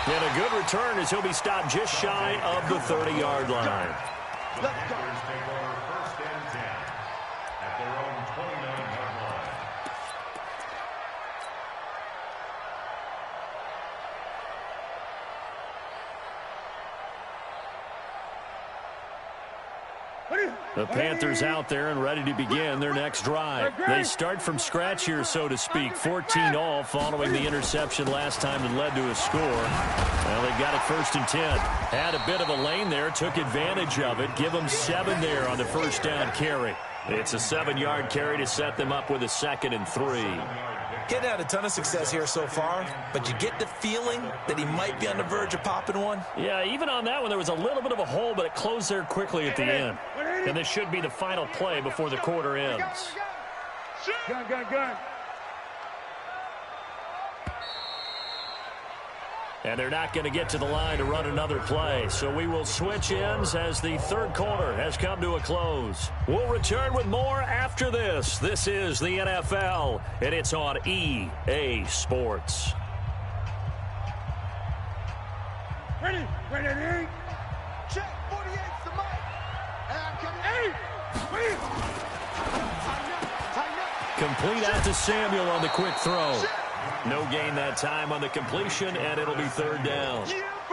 And a good return as he'll be stopped just shy of the 30-yard line. Let's go. Take over first and 10 at their own 29-yard line. The Panthers out there and ready to begin their next drive. They start from scratch here, so to speak. 14 all following the interception last time that led to a score. Well, they've got it first and 10. Had a bit of a lane there, took advantage of it. Give them 7 there on the first down carry. It's a 7-yard carry to set them up with a 2nd and 3. Getting had a ton of success here so far, but you get the feeling that he might be on the verge of popping one. Yeah, even on that one, there was a little bit of a hole, but it closed there quickly at the end. And this should be the final play before the quarter ends. Gun. And they're not going to get to the line to run another play. So we will switch ends as the third quarter has come to a close. We'll return with more after this. This is the NFL, and it's on EA Sports. Ready, check, 48's the mic. And I'm coming. Tighten up. Complete out to Samuel on the quick throw. No gain that time on the completion, and it'll be third down.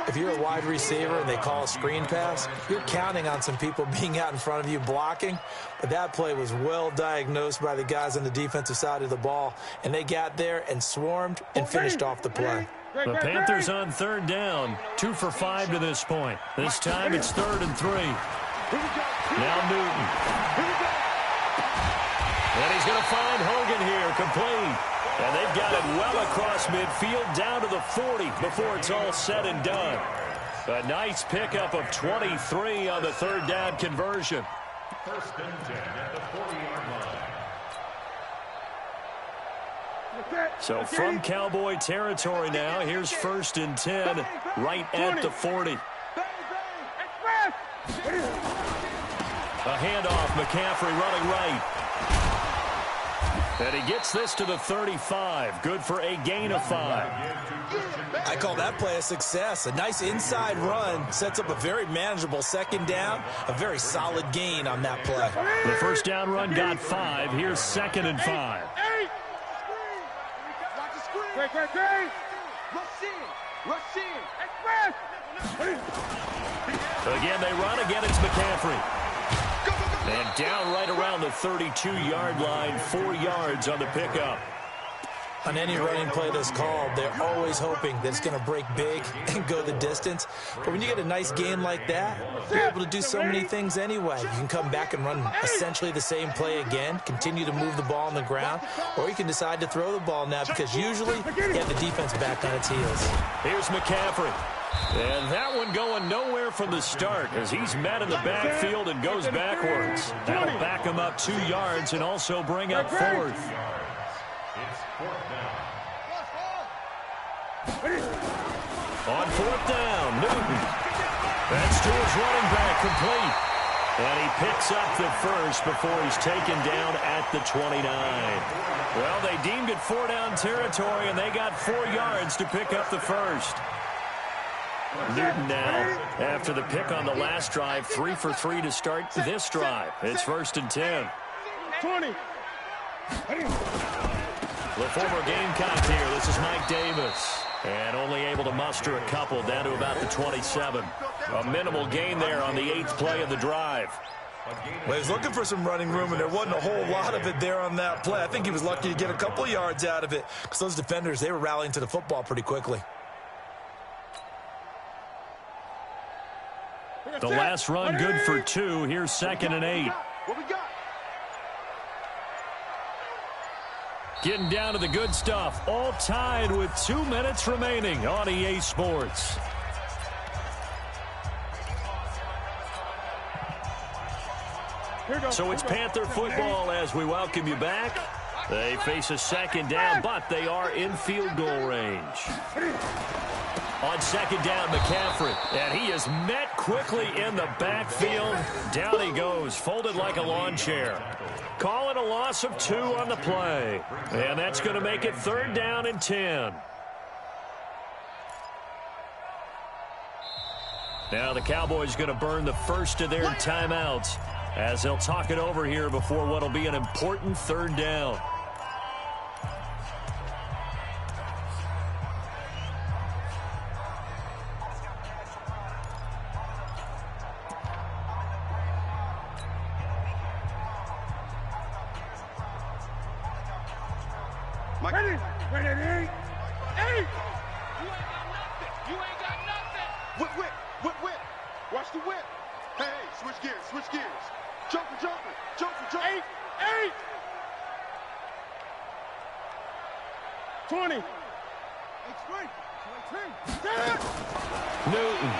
If you're a wide receiver and they call a screen pass, you're counting on some people being out in front of you blocking. But that play was well diagnosed by the guys on the defensive side of the ball, and they got there and swarmed and finished off the play. The Panthers on third down, 2 for 5 to this point. This time it's 3rd and 3. Now Newton. And he's going to find Hogan here, complete. And they've got it well across midfield down to the 40 before it's all said and done. A nice pickup of 23 on the third down conversion. First and 10 at the 40-yard line. So from Cowboy territory now, here's 1st and 10 right at the 40. A handoff, McCaffrey running right. And he gets this to the 35. Good for a gain of 5. I call that play a success. A nice inside run sets up a very manageable 2nd down. A very solid gain on that play. The first down run got 5. Here's 2nd and 5. Great. Rush in. Again, they run. Again, it's McCaffrey. And down right around the 32-yard line, 4 yards on the pickup. On any running play that's called, they're always hoping that it's going to break big and go the distance. But when you get a nice game like that, you're able to do so many things anyway. You can come back and run essentially the same play again, continue to move the ball on the ground, or you can decide to throw the ball now because usually you have the defense back on its heels. Here's McCaffrey. And that one going nowhere from the start as he's met in the backfield and goes backwards. That'll back him up 2 yards and also bring up 4th. It's 4th down. On 4th down, Newton. That's to his running back, complete. And he picks up the first before he's taken down at the 29. Well, they deemed it 4-down territory, and they got 4 yards to pick up the first. Newton now, after the pick on the last drive, 3 for 3 to start this drive. It's 1st and 10. 20. The former Gamecock here. This is Mike Davis. And only able to muster a couple down to about the 27. A minimal gain there on the 8th play of the drive. Well, he was looking for some running room, and there wasn't a whole lot of it there on that play. I think he was lucky to get a couple of yards out of it because those defenders, they were rallying to the football pretty quickly. The last run good for 2. Here's 2nd and 8. What we got? Getting down to the good stuff. All tied with 2 minutes remaining on EA Sports. So it's Panther football as we welcome you back. They face a 2nd down, but they are in field goal range. On 2nd down, McCaffrey. And he is met quickly in the backfield. Down he goes, folded like a lawn chair. Call it a loss of 2 on the play. And that's going to make it 3rd down and 10. Now the Cowboys going to burn the first of their timeouts as they'll talk it over here before what will be an important 3rd down. Ready? Ready? 8. You ain't got nothing. Whip. Watch the whip. Hey, switch gears. Jumper. 8. 20. 23. Newton.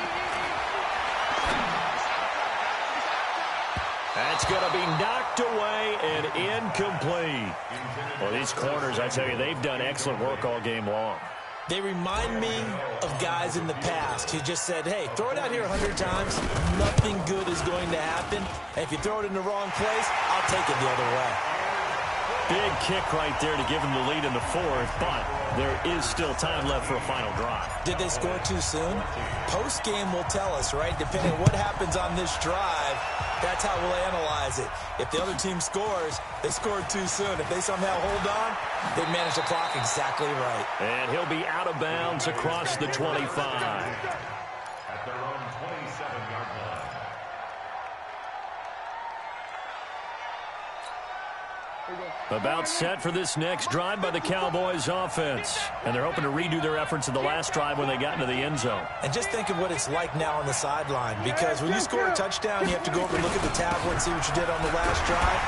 That's going to be knocked away and incomplete. Well, these corners, I tell you, they've done excellent work all game long. They remind me of guys in the past who just said, hey, throw it out here 100 times. Nothing good is going to happen. And if you throw it in the wrong place, I'll take it the other way. Big kick right there to give them the lead in the 4th, but there is still time left for a final drive. Did they score too soon? Post-game will tell us, right? Depending on what happens on this drive, that's how we'll analyze it. If the other team scores, they scored too soon. If they somehow hold on, they manage the clock exactly right. And he'll be out of bounds across the 25. At their own 27-yard line. About set for this next drive by the Cowboys offense. And they're hoping to redo their efforts in the last drive when they got into the end zone. And just think of what it's like now on the sideline, because when you score a touchdown, you have to go over and look at the tablet and see what you did on the last drive.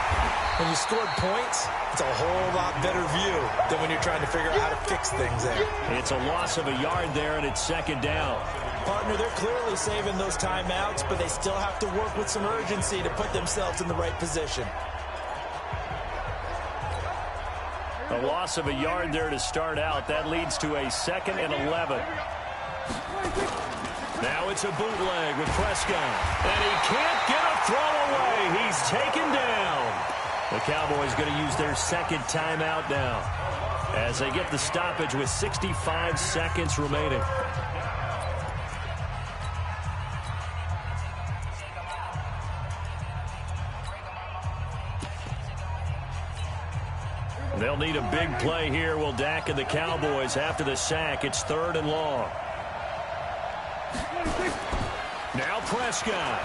When you scored points, it's a whole lot better view than when you're trying to figure out how to fix things there. It's a loss of a yard there, and it's 2nd down. Partner, they're clearly saving those timeouts, but they still have to work with some urgency to put themselves in the right position. A loss of a yard there to start out. That leads to a 2nd and 11. Now it's a bootleg with Prescott. And he can't get a throw away. He's taken down. The Cowboys going to use their 2nd timeout now as they get the stoppage with 65 seconds remaining. They'll need a big play here, will Dak and the Cowboys after the sack. It's 3rd and long. Now Prescott.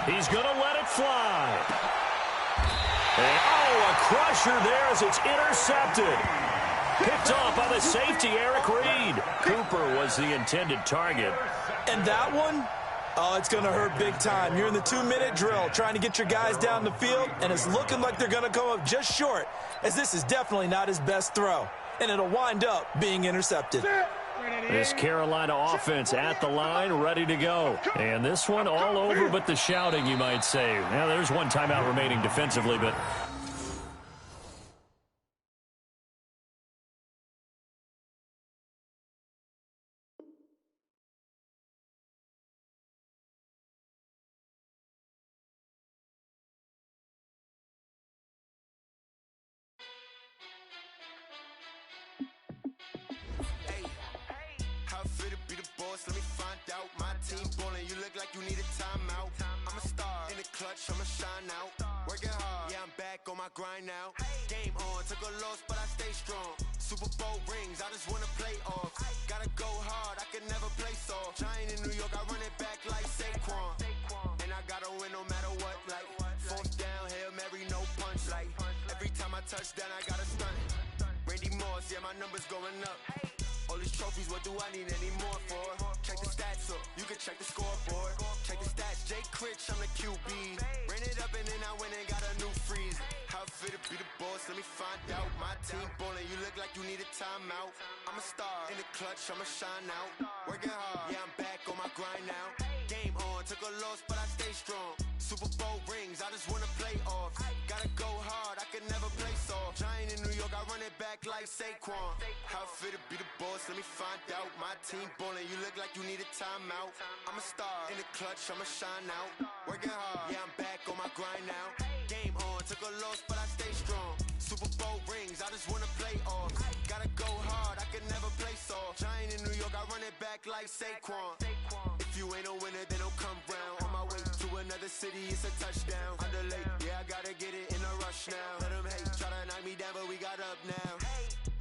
He's going to let it fly. And, a crusher there as it's intercepted. Picked off by the safety, Eric Reed. Cooper was the intended target. And that one? Oh, it's going to hurt big time. You're in the 2-minute drill trying to get your guys down the field, and it's looking like they're going to come up just short, as this is definitely not his best throw, and it'll wind up being intercepted. This Carolina offense at the line, ready to go. And this one all over but the shouting, you might say. Now, there's one timeout remaining defensively, but... Let me find out. My team ballin', you look like you need a timeout. I'm a star in the clutch, I'ma shine out. Working hard, yeah, I'm back on my grind now. Game on, took a loss, but I stay strong. Super Bowl rings, I just wanna play off. Gotta go hard, I can never play soft. Giant in New York, I run it back like Saquon. And I gotta win no matter what, like fourth down, Hail Mary, no punch. Like every time I touch down, I gotta stun it. Randy Moss, yeah, my numbers going up. All these trophies, what do I need any more for? Check the stats up, you can check the scoreboard. Check the stats, Jay Critch, I'm the QB. Ran it up and then I went and got a new freeze. How fit to be the boss, let me find out. My team ballin', you look like you need a timeout. I'm a star in the clutch, I'ma shine out. Working hard, yeah, I'm back on my grind now. Game on, took a loss, but I stay strong. Super Bowl rings, I just wanna play off. Gotta go hard, I can never play soft. Giant in New York, I run it back like Saquon. How fit to be the boss, let me find out. My team ballin', you look like you need a timeout. I'm a star in the clutch, I'ma shine out. Working hard, yeah, I'm back on my grind now. Game on, took a loss, but I stay strong. Super Bowl rings, I just wanna play off. Gotta go hard, I can never play soft. Giant in New York, I run it back like Saquon. If you ain't a winner, then don't come round. On my way to another city, it's a touchdown. Underlay, yeah, I gotta get it in a rush now. Let them hate, try to knock me down, but we got up now.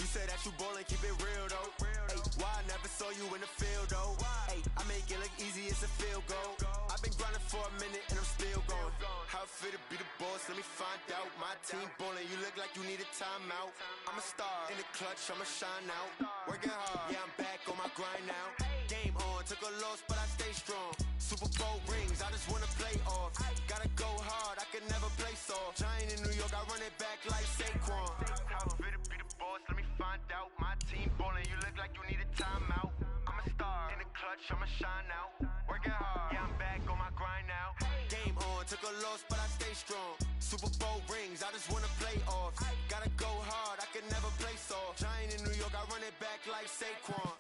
You say that you ballin', keep it real though. Hey, why I never saw you in the field though? Hey, I make it look easy, it's a field goal. I've been grinding for a minute and I'm still going. How fit to be the boss, let me find out. My team ballin', you look like you need a timeout. I'm a star in the clutch, I'ma shine out. Working hard, yeah, I'm back on my grind now. Game on, took a loss, but I stay strong. Super Bowl rings, I just wanna play off. Gotta go hard, I can never play soft. Giant in New York, I run it back like Saquon. How fit to be the boss, let me find out. My team ballin', you look like you need a timeout. I'm a star in the clutch, I'ma shine out. Working hard, yeah, I'm back on my grind now. Game on, took a loss, but I stay strong. Super Bowl rings, I just wanna play off. Gotta go hard, I can never play soft. Giant in New York, I run it back like Saquon.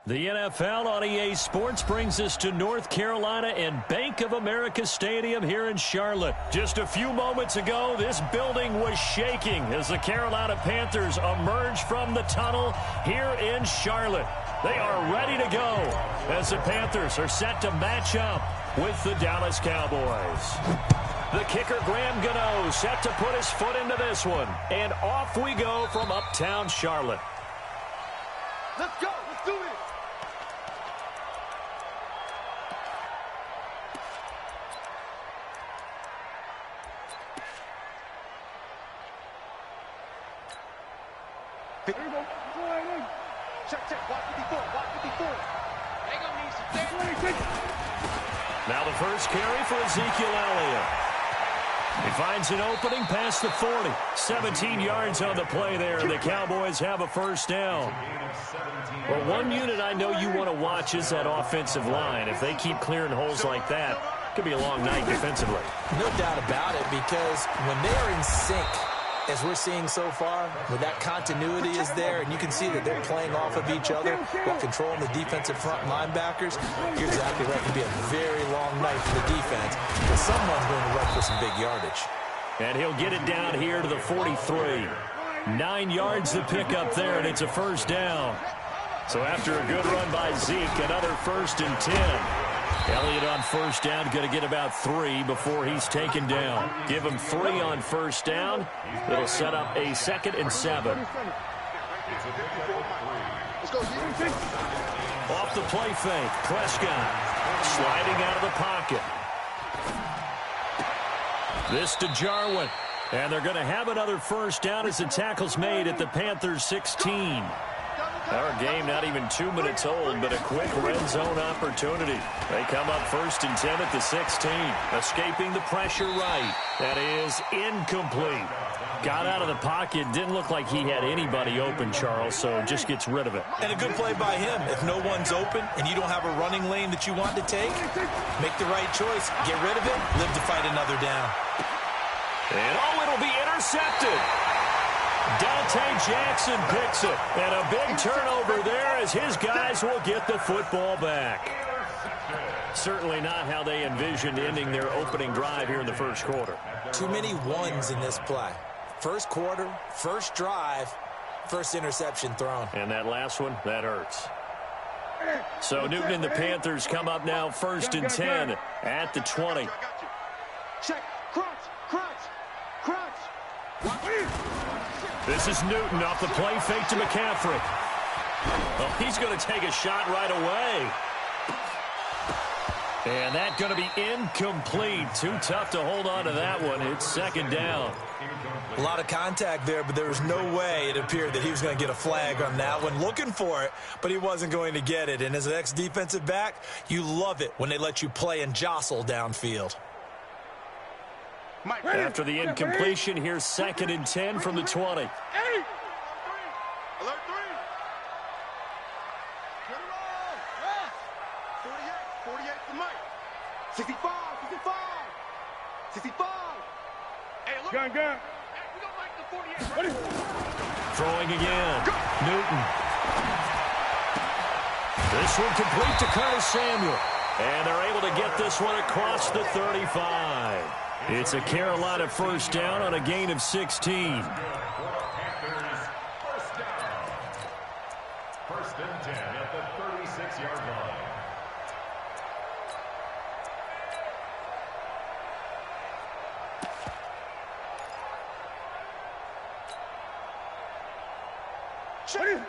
The NFL on EA Sports brings us to North Carolina and Bank of America Stadium here in Charlotte. Just a few moments ago, this building was shaking as the Carolina Panthers emerged from the tunnel here in Charlotte. They are ready to go as the Panthers are set to match up with the Dallas Cowboys. The kicker, Graham Gano, set to put his foot into this one. And off we go from uptown Charlotte. Let's go. Let's do it. Here we go. Check, check. Watch 54. Watch 54. They gonna need some. Now the first carry for Ezekiel Elliott. He finds an opening past the 40. 17 yards on the play there, and the Cowboys have a first down. Well, one unit I know you want to watch is that offensive line. If they keep clearing holes like that, it could be a long night defensively. No doubt about it, because when they are in sync, as we're seeing so far, where that continuity is there, and you can see that they're playing off of each other while controlling the defensive front linebackers, you're exactly right. It could be a very long night for the defense, but someone's going to run for some big yardage. And he'll get it down here to the 43. 9 yards to pick up there, and it's a first down. So after a good run by Zeke, another 1st and 10. Elliott on first down, going to get about 3 before he's taken down. Give him 3 on first down. It'll set up a 2nd and 7. Let's go, G. Off the play fake, Prescott sliding out of the pocket. This to Jarwin. And they're going to have another first down as the tackle's made at the Panthers' 16. Our game not even 2 minutes old, but a quick red zone opportunity. They come up 1st and 10 at the 16. Escaping the pressure right. That is incomplete. Got out of the pocket. Didn't look like he had anybody open, Charles, so just gets rid of it. And a good play by him. If no one's open and you don't have a running lane that you want to take, make the right choice. Get rid of it. Live to fight another down. And, it'll be intercepted. Dante Jackson picks it. And a big turnover there as his guys will get the football back. Certainly not how they envisioned ending their opening drive here in the first quarter. Too many ones in this play. First quarter, first drive, first interception thrown. And that last one, that hurts. So Newton and the Panthers come up now 1st and 10 at the 20. Check. Crunch. This is Newton off the play fake to McCaffrey. Well, he's going to take a shot right away. And that's going to be incomplete. Too tough to hold on to that one. It's 2nd down. A lot of contact there, but there was no way it appeared that he was going to get a flag on that one. Looking for it, but he wasn't going to get it. And as an ex-defensive back, you love it when they let you play and jostle downfield. After the incompletion, here's 2nd and 10 from the 20. Alert 3. Get it on. 48 for Mike. 65. 65. Hey, look. Gun. Hey, we don't like the 48. Ready? Throwing again. Newton. This one complete to Curtis Samuel. And they're able to get this one across the 35. It's a Carolina first down on a gain of 16. Panthers first down. 1st and 10 at the 36-yard line.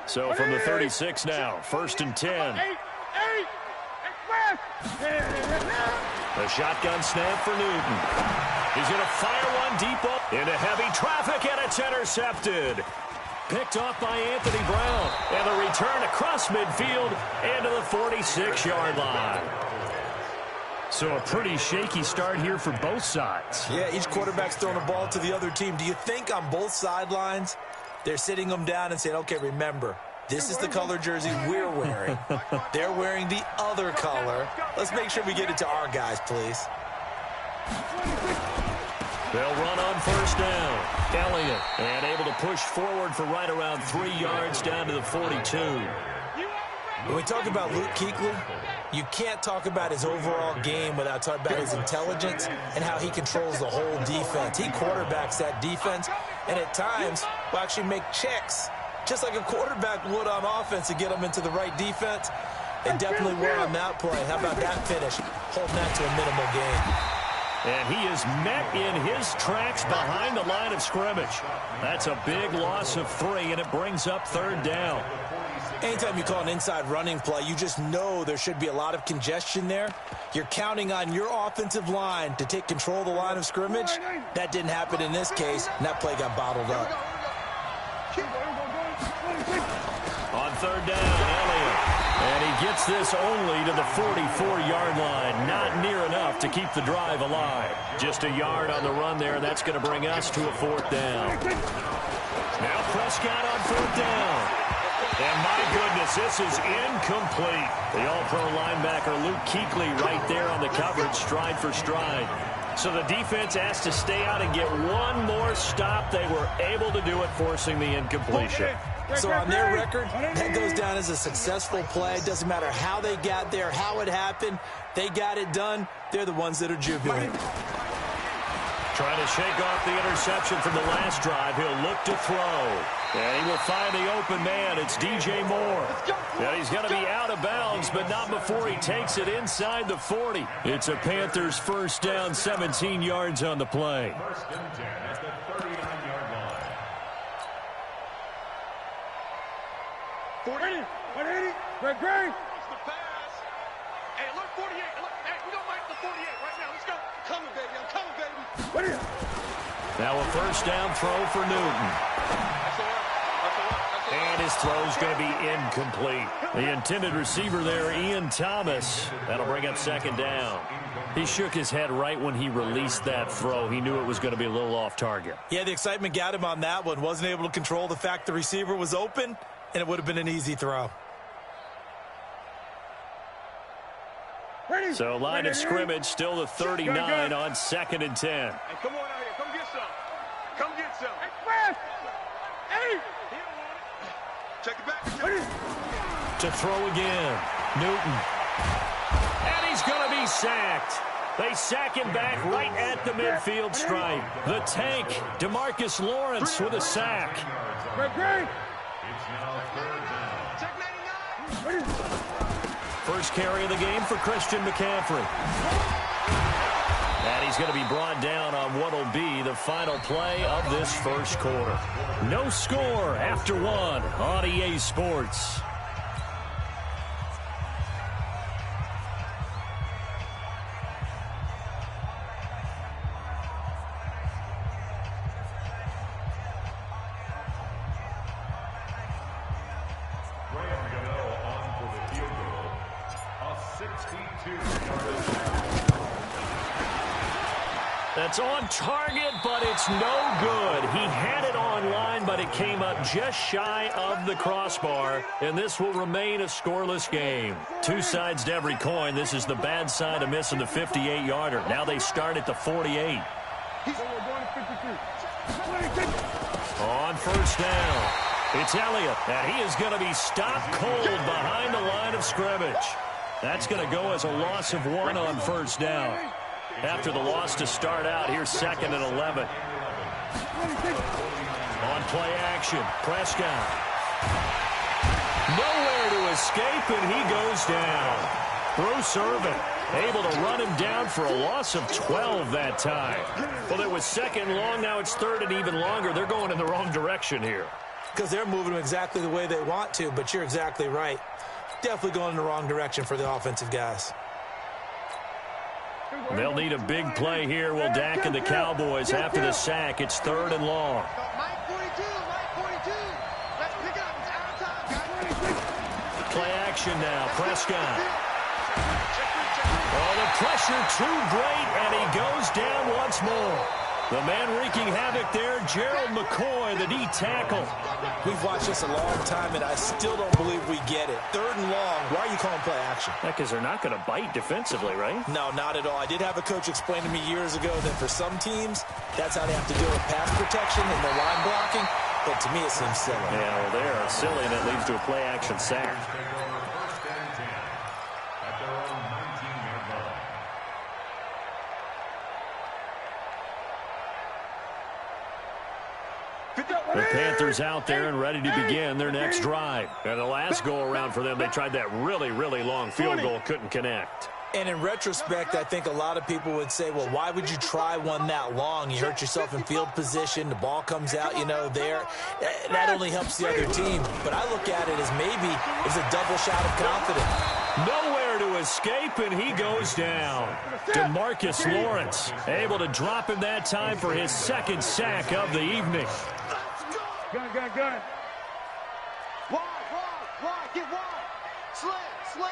So from the 36 now, 1st and 10. The shotgun snap for Newton. He's going to fire one deep up into heavy traffic, and it's intercepted. Picked off by Anthony Brown. And the return across midfield into the 46-yard line. So a pretty shaky start here for both sides. Yeah, each quarterback's throwing the ball to the other team. Do you think on both sidelines they're sitting them down and saying, okay, remember, this is the color jersey we're wearing. They're wearing the other color. Let's make sure we get it to our guys, please. They'll run on 1st down. Elliott, and able to push forward for right around 3 yards down to the 42. When we talk about Luke Kuechly, you can't talk about his overall game without talking about his intelligence and how he controls the whole defense. He quarterbacks that defense, and at times will actually make checks, just like a quarterback would on offense to get them into the right defense. They definitely were on that play. How about that finish? Holding that to a minimal gain. And he is met in his tracks behind the line of scrimmage. That's a big loss of 3, and it brings up 3rd down. Anytime you call an inside running play, you just know there should be a lot of congestion there. You're counting on your offensive line to take control of the line of scrimmage. That didn't happen in this case, and that play got bottled up. On 3rd down, Elliott. And he gets this only to the 44-yard line. Not near enough to keep the drive alive. Just a yard on the run there, and that's going to bring us to a 4th down. Now Prescott on 4th down. And my goodness, this is incomplete. The all-pro linebacker Luke Kuechly right there on the coverage, stride for stride. So the defense asked to stay out and get one more stop. They were able to do it, forcing the incompletion. So on their record, that goes down as a successful play. It doesn't matter how they got there, how it happened. They got it done. They're the ones that are jubilant. Trying to shake off the interception from the last drive. He'll look to throw. And he will find the open man. It's DJ Moore. And he's going to be out of bounds, but not before he takes it inside the 40. It's a Panthers first down, 17 yards on the play. 1st and 10 at the 39-yard line. 40. Great. The pass. Hey, look, 48. Look, hey, we're going to make the 48 right now. Let's go. I'm coming, baby. Now a first down throw for Newton. And his throw's going to be incomplete. The intended receiver there, Ian Thomas. That'll bring up second down. He shook his head right when he released that throw. He knew it was going to be a little off target. Yeah, the excitement got him on that one. Wasn't able to control the fact the receiver was open, and it would have been an easy throw. So line of scrimmage, still the 39 on 2nd and 10. Hey, come on out here. Come get some. Come get some. Hey! Check it back. To throw again. Newton. And he's going to be sacked. They sack him back right at the midfield stripe. The tank, DeMarcus Lawrence with a sack. It's now 3rd down. Check 99. First carry of the game for Christian McCaffrey. And he's going to be brought down on what will be the final play of this first quarter. No score after 1 on EA Sports. That's on target, but it's no good. He had it on line, but it came up just shy of the crossbar, and this will remain a scoreless game. Two sides to every coin. This is the bad side of missing the 58-yarder. Now they start at the 48. On first down, it's Elliott, and he is going to be stopped cold behind the line of scrimmage. That's going to go as a loss of 1 on first down. After the loss to start out, here's 2nd and 11. On play action, Prescott. Nowhere to escape, and he goes down. Bruce Irvin able to run him down for a loss of 12 that time. Well, it was 2nd and long, now it's 3rd and even longer. They're going in the wrong direction here. Because they're moving them exactly the way they want to, but you're exactly right. Definitely going in the wrong direction for the offensive guys. They'll need a big play here. Will Dak and the Cowboys after the sack. It's 3rd and long. Mike 42. Let's pick it up. It's out of time, guys. Play action now. Prescott. Oh, the pressure too great, and he goes down once more. The man wreaking havoc there, Gerald McCoy, the D tackle. We've watched this a long time, and I still don't believe we get it. 3rd and long. Why are you calling play action? Because they're not going to bite defensively, right? No, not at all. I did have a coach explain to me years ago that for some teams, that's how they have to deal with pass protection and their line blocking. But to me, it seems silly. Yeah, well, they're silly, and it leads to a play action sack. The Panthers out there and ready to begin their next drive. And the last go-around for them, they tried that really, really long field goal, couldn't connect. And in retrospect, I think a lot of people would say, well, why would you try one that long? You hurt yourself in field position. The ball comes out, there. That only helps the other team. But I look at it as maybe it's a double shot of confidence. Nowhere to escape, and he goes down. DeMarcus Lawrence able to drop him that time for his 2nd sack of the evening. Gun. Wide. Get wide. Slam.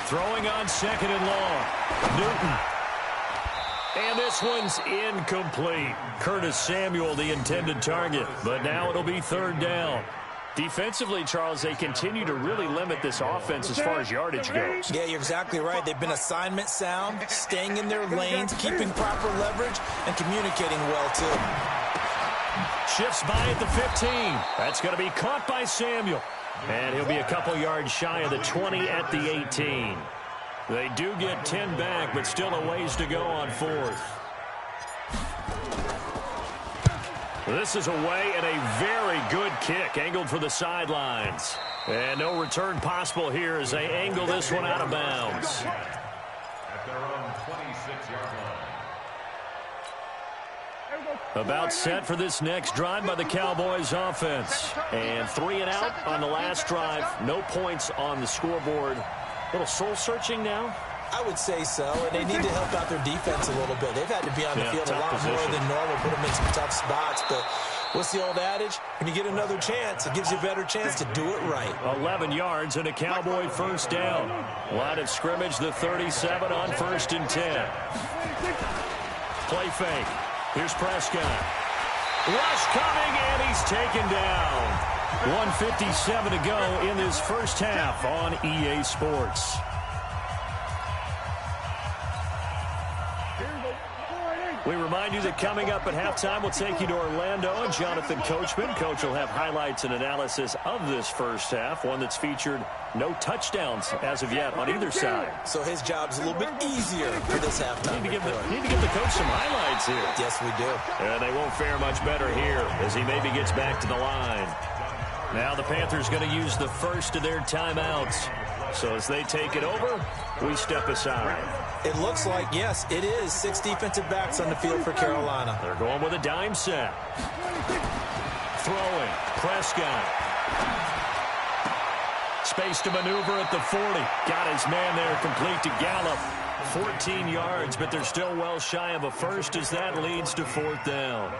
Throwing on 2nd and long. Newton. And this one's incomplete. Curtis Samuel, the intended target. But now it'll be 3rd down. Defensively, Charles, they continue to really limit this offense as far as yardage goes. Yeah, you're exactly right. They've been assignment sound, staying in their lanes, keeping proper leverage, and communicating well, too. Shifts by at the 15. That's going to be caught by Samuel. And he'll be a couple yards shy of the 20 at the 18. They do get 10 back, but still a ways to go on 4th. This is away and a very good kick angled for the sidelines. And no return possible here as they angle this one out of bounds. At their own 26-yard line. About set for this next drive by the Cowboys offense. And 3 and out on the last drive. No points on the scoreboard. A little soul-searching now? I would say so, and they need to help out their defense a little bit. They've had to be on the field a lot more than normal, put them in some tough spots. But what's the old adage? When you get another chance, it gives you a better chance to do it right. 11 yards and a Cowboy first down. Line of scrimmage, the 37 on 1st and 10. Play fake. Here's Prescott. Rush coming, and he's taken down. 1:57 to go in this first half on EA Sports. We remind you that coming up at halftime, we'll take you to Orlando and Jonathan Coachman. Coach will have highlights and analysis of this first half, one that's featured no touchdowns as of yet on either side. So his job's a little bit easier for this halftime. Need to give the coach some highlights here. Yes, we do. And they won't fare much better here as he maybe gets back to the line. Now the Panthers going to use the first of their timeouts. So as they take it over, we step aside. It looks like, yes, it is 6 defensive backs on the field for Carolina. They're going with a dime set. Throwing. Prescott. Space to maneuver at the 40. Got his man there complete to Gallup. 14 yards, but they're still well shy of a first as that leads to 4th down.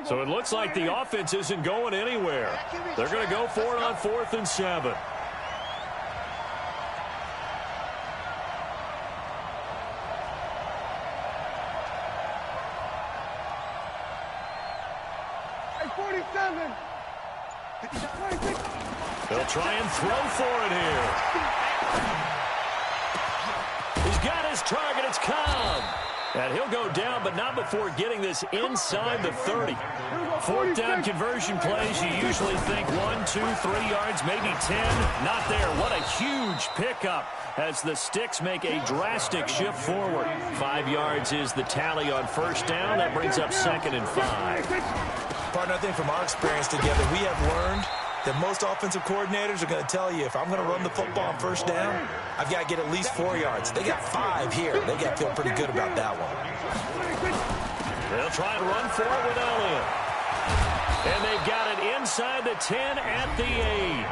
So it looks like the offense isn't going anywhere. They're going to go for it on 4th and 7. They'll try and throw for it here. He's got his target. It's Cobb. And he'll go down, but not before getting this inside the 30. 4th down conversion plays, you usually think 1, 2, 3 yards, maybe 10. Not there. What a huge pickup as the Sticks make a drastic shift forward. 5 yards is the tally on 1st down. That brings up 2nd and 5. Partner, I think from our experience together, we have learned that most offensive coordinators are going to tell you, if I'm going to run the football on 1st down, I've got to get at least 4 yards. They got 5 here. They got to feel pretty good about that one. They'll try and run for it with Elliott. And they've got it inside the 10 at the 8.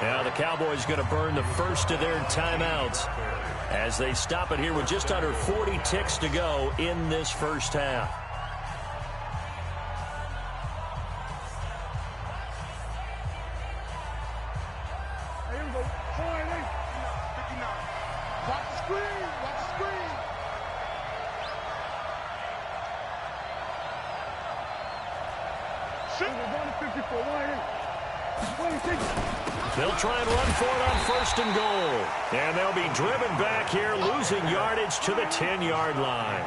Now the Cowboys going to burn the first of their timeouts as they stop it here with just under 40 ticks to go in this first half. They'll try and run for it on 1st and goal. And they'll be driven back here, losing yardage to the 10-yard line.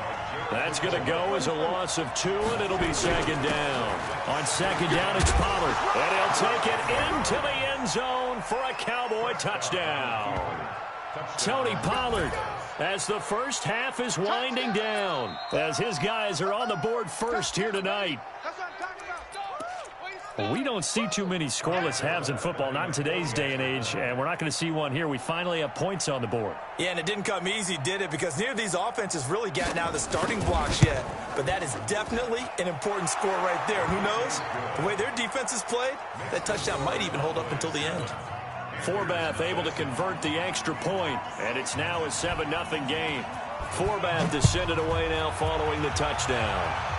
That's going to go as a loss of 2, and it'll be 2nd down. On 2nd down, it's Pollard. And he'll take it into the end zone for a Cowboy touchdown. Tony Pollard, as the first half is winding down, as his guys are on the board first here tonight. Well, we don't see too many scoreless halves in football, not in today's day and age, and we're not going to see one here. We finally have points on the board. Yeah, and it didn't come easy, did it? Because neither of these offenses really gotten out of the starting blocks yet. But that is definitely an important score right there. And who knows? The way their defense is played, that touchdown might even hold up until the end. Forbath able to convert the extra point, and it's now a 7-0 game. Forbath is sent it away now following the touchdown.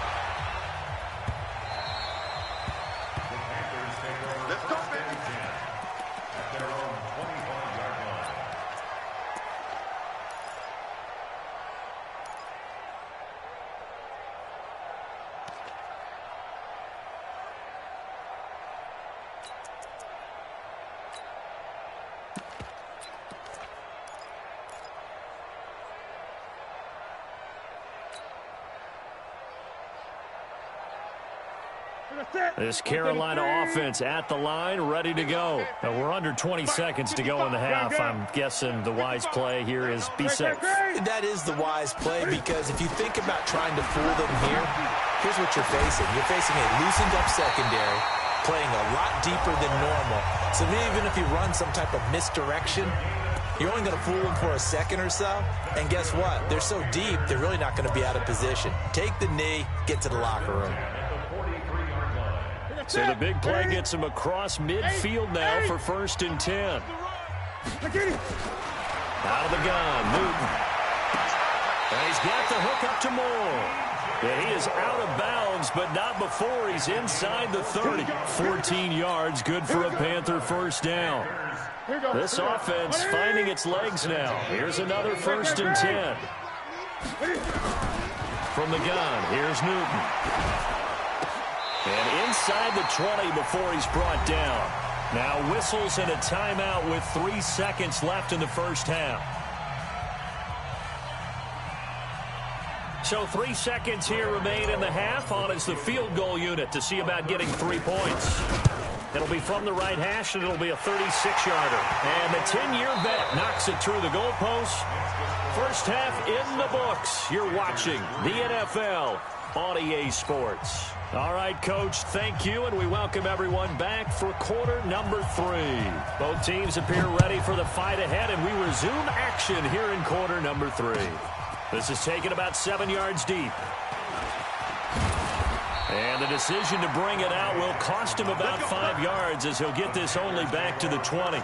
This Carolina offense at the line, ready to go. Now we're under 20 seconds to go in the half. I'm guessing the wise play here is be safe. That is the wise play, because if you think about trying to fool them here, here's what you're facing. You're facing a loosened up secondary. playing a lot deeper than normal. So even if you run some type of misdirection, you're only going to fool them for a second or so. And guess what? They're so deep, they're really not going to be out of position. Take the knee, get to the locker room. So the big play gets him across midfield now for 1st and 10. Out of the gun, Newton. And he's got the hook up to Moore. And he is out of bounds, but not before he's inside the 30. 14 yards, good for a Panther first down. This offense finding its legs now. Here's another 1st and 10. From the gun, here's Newton. And inside the 20 before he's brought down. Now whistles and a timeout with 3 seconds left in the first half. So 3 seconds here remain in the half. On is the field goal unit to see about getting 3 points. It'll be from the right hash, and it'll be a 36-yarder. And the 10-year vet knocks it through the goalpost. First half in the books. You're watching the NFL on EA Sports. All right, Coach, thank you, and we welcome everyone back for quarter number 3. Both teams appear ready for the fight ahead, and we resume action here in quarter number 3. This is taken about 7 yards deep. And the decision to bring it out will cost him about 5 yards as he'll get this only back to the 20.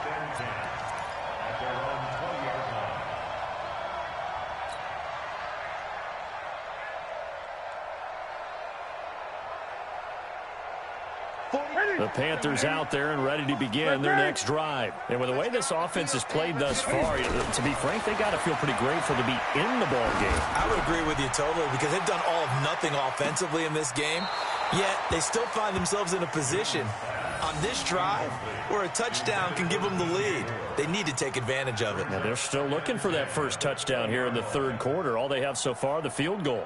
The Panthers out there and ready to begin their next drive. And with the way this offense has played thus far, to be frank, they got to feel pretty grateful to be in the ball game. I would agree with you totally because they've done all of nothing offensively in this game, yet they still find themselves in a position on this drive where a touchdown can give them the lead. They need to take advantage of it. Now they're still looking for that first touchdown here in the third quarter. All they have so far, the field goal.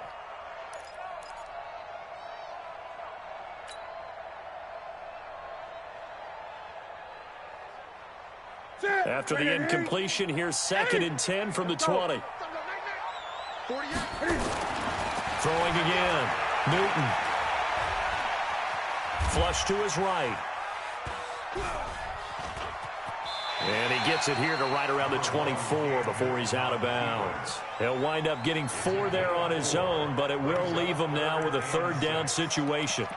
After the incompletion, here's 2nd and 10 from the 20. Throwing again. Newton. Flush to his right. And he gets it here to right around the 24 before he's out of bounds. He'll wind up getting 4 there on his own, but it will leave him now with a 3rd down situation.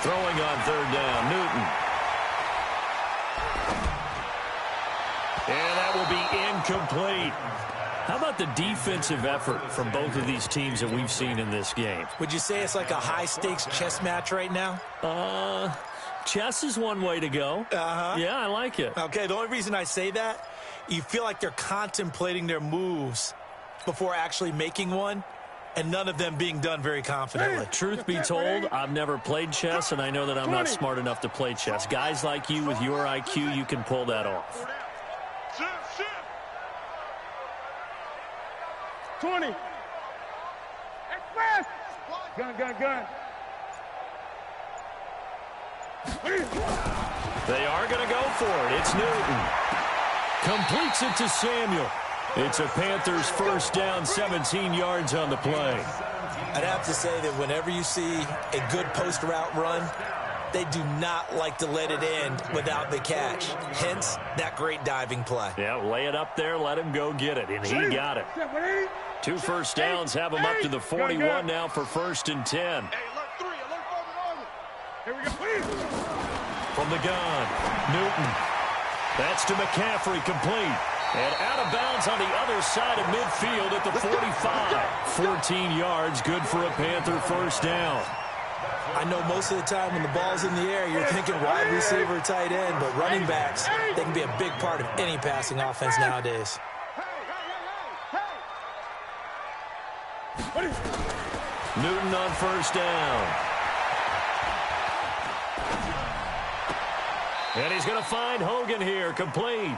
Throwing on 3rd down, Newton. And that will be incomplete. How about the defensive effort from both of these teams that we've seen in this game? Would you say it's like a high-stakes chess match right now? Chess is one way to go. Yeah, I like it. Okay, the only reason I say that, you feel like they're contemplating their moves before actually making one, and none of them being done very confidently. Truth be told, I've never played chess, and I know that I'm not smart enough to play chess. Guys like you with your IQ, you can pull that off. 20. Express. Gun. They are going to go for it. It's Newton. Completes it to Samuel. It's a Panthers first down, 17 yards on the play. I'd have to say that whenever you see a good post route run, they do not like to let it end without the catch. Hence, that great diving play. Yeah, lay it up there, let him go get it, and he got it. 2 first downs have him up to the 41 now for 1st and 10. Here we go. From the gun, Newton. That's to McCaffrey, complete. And out of bounds on the other side of midfield at the 45. 14 yards, good for a Panther first down. I know most of the time when the ball's in the air, you're thinking wide receiver, tight end, but running backs, they can be a big part of any passing offense nowadays. Newton on first down. And he's going to find Hogan here, complete.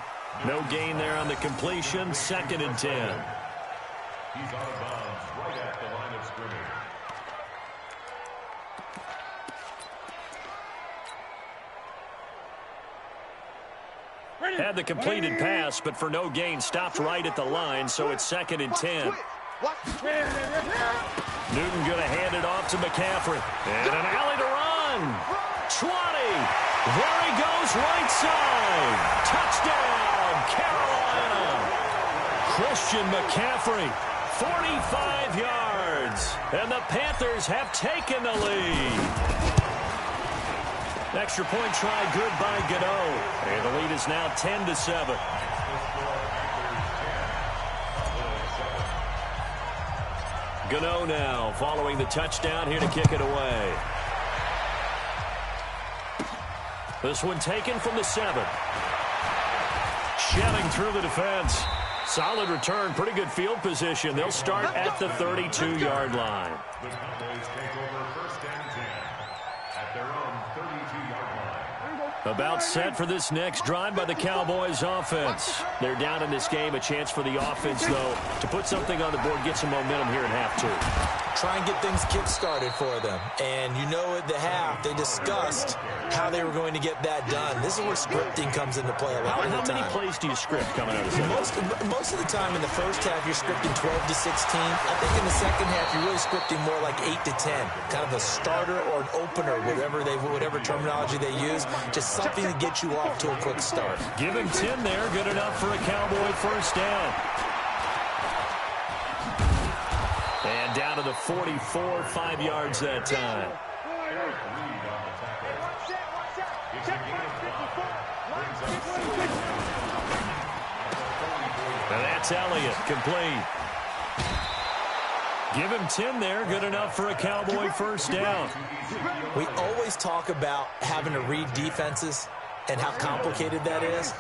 No gain there on the completion, 2nd and 10. He's out of bounds right at the line of scrimmage. Had the completed pass, but for no gain, stopped right at the line, so it's 2nd and 10. Newton going to hand it off to McCaffrey. And an alley to run. 20. There he goes, right side. Touchdown, Carolina. Christian McCaffrey, 45 yards. And the Panthers have taken the lead. Extra point try good by Gano. And the lead is now 10-7. Gano now following the touchdown here to kick it away. This one taken from the 7. Shelling through the defense. Solid return, pretty good field position. They'll start at the 32-yard line. The Cowboys take over 1st and 10 at their own 32-yard line. About set for this next drive by the Cowboys offense. They're down in this game. A chance for the offense, though, to put something on the board, get some momentum here in half 2. Try and get things kick-started for them. And you know at the half, they discussed how they were going to get that done. This is where scripting comes into play a lot of the time. How many plays do you script coming out of this? Most of the time in the first half, you're scripting 12 to 16. I think in the second half, you're really scripting more like 8 to 10. Kind of a starter or an opener, whatever terminology they use. Just something to get you off to a quick start. Give him 10 there. Good enough for a Cowboy first down. And down to the 44, 5 yards that time. And that's Elliott, complete. Give him 10 there, good enough for a Cowboy first down. We always talk about having to read defenses and how complicated that is.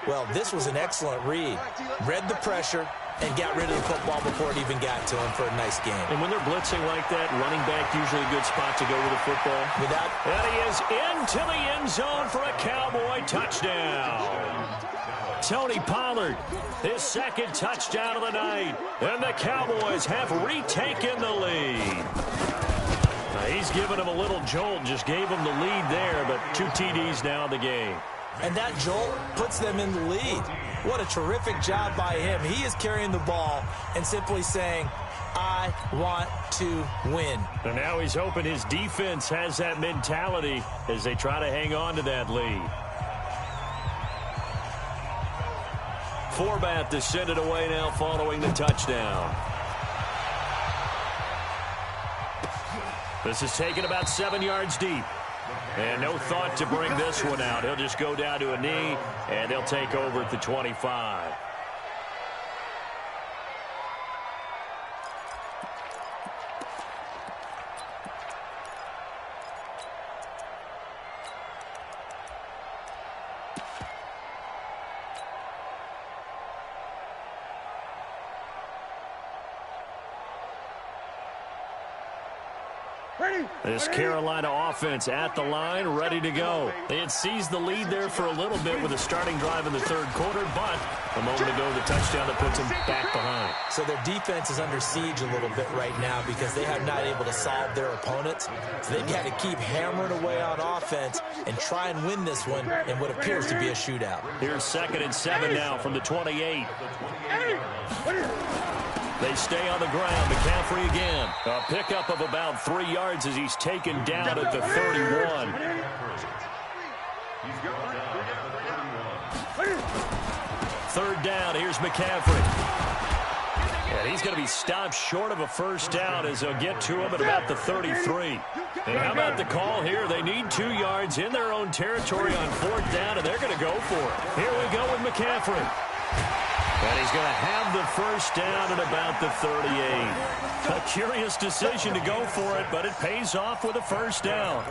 Well, this was an excellent read. Read the pressure and got rid of the football before it even got to him for a nice game. And when they're blitzing like that, running back usually a good spot to go with the football. And he is into the end zone for a Cowboy touchdown. Tony Pollard, his 2nd touchdown of the night. And the Cowboys have retaken the lead. He's given him a little jolt, just gave him the lead there, but 2 TDs now in the game. And that jolt puts them in the lead. What a terrific job by him. He is carrying the ball and simply saying, I want to win. And now he's hoping his defense has that mentality as they try to hang on to that lead. Forbath to send it away now following the touchdown. This is taken about 7 yards deep. And no thought to bring this one out. He'll just go down to a knee, and they'll take over at the 25. This Carolina offense at the line, ready to go. They had seized the lead there for a little bit with a starting drive in the 3rd quarter, but a moment ago, the touchdown that puts them back behind. So their defense is under siege a little bit right now because they have not able to solve their opponents. So they've got to keep hammering away on offense and try and win this one in what appears to be a shootout. Here's 2nd and 7 now from the 28. They stay on the ground. McCaffrey again. A pickup of about 3 yards as he's taken down at the 31. Third down. Here's McCaffrey. And he's going to be stopped short of a first down as they'll get to him at about the 33. And how about the call here? They need 2 yards in their own territory on 4th down, and they're going to go for it. Here we go with McCaffrey. And he's going to have the first down at about the 38. A curious decision to go for it, but it pays off with a first down.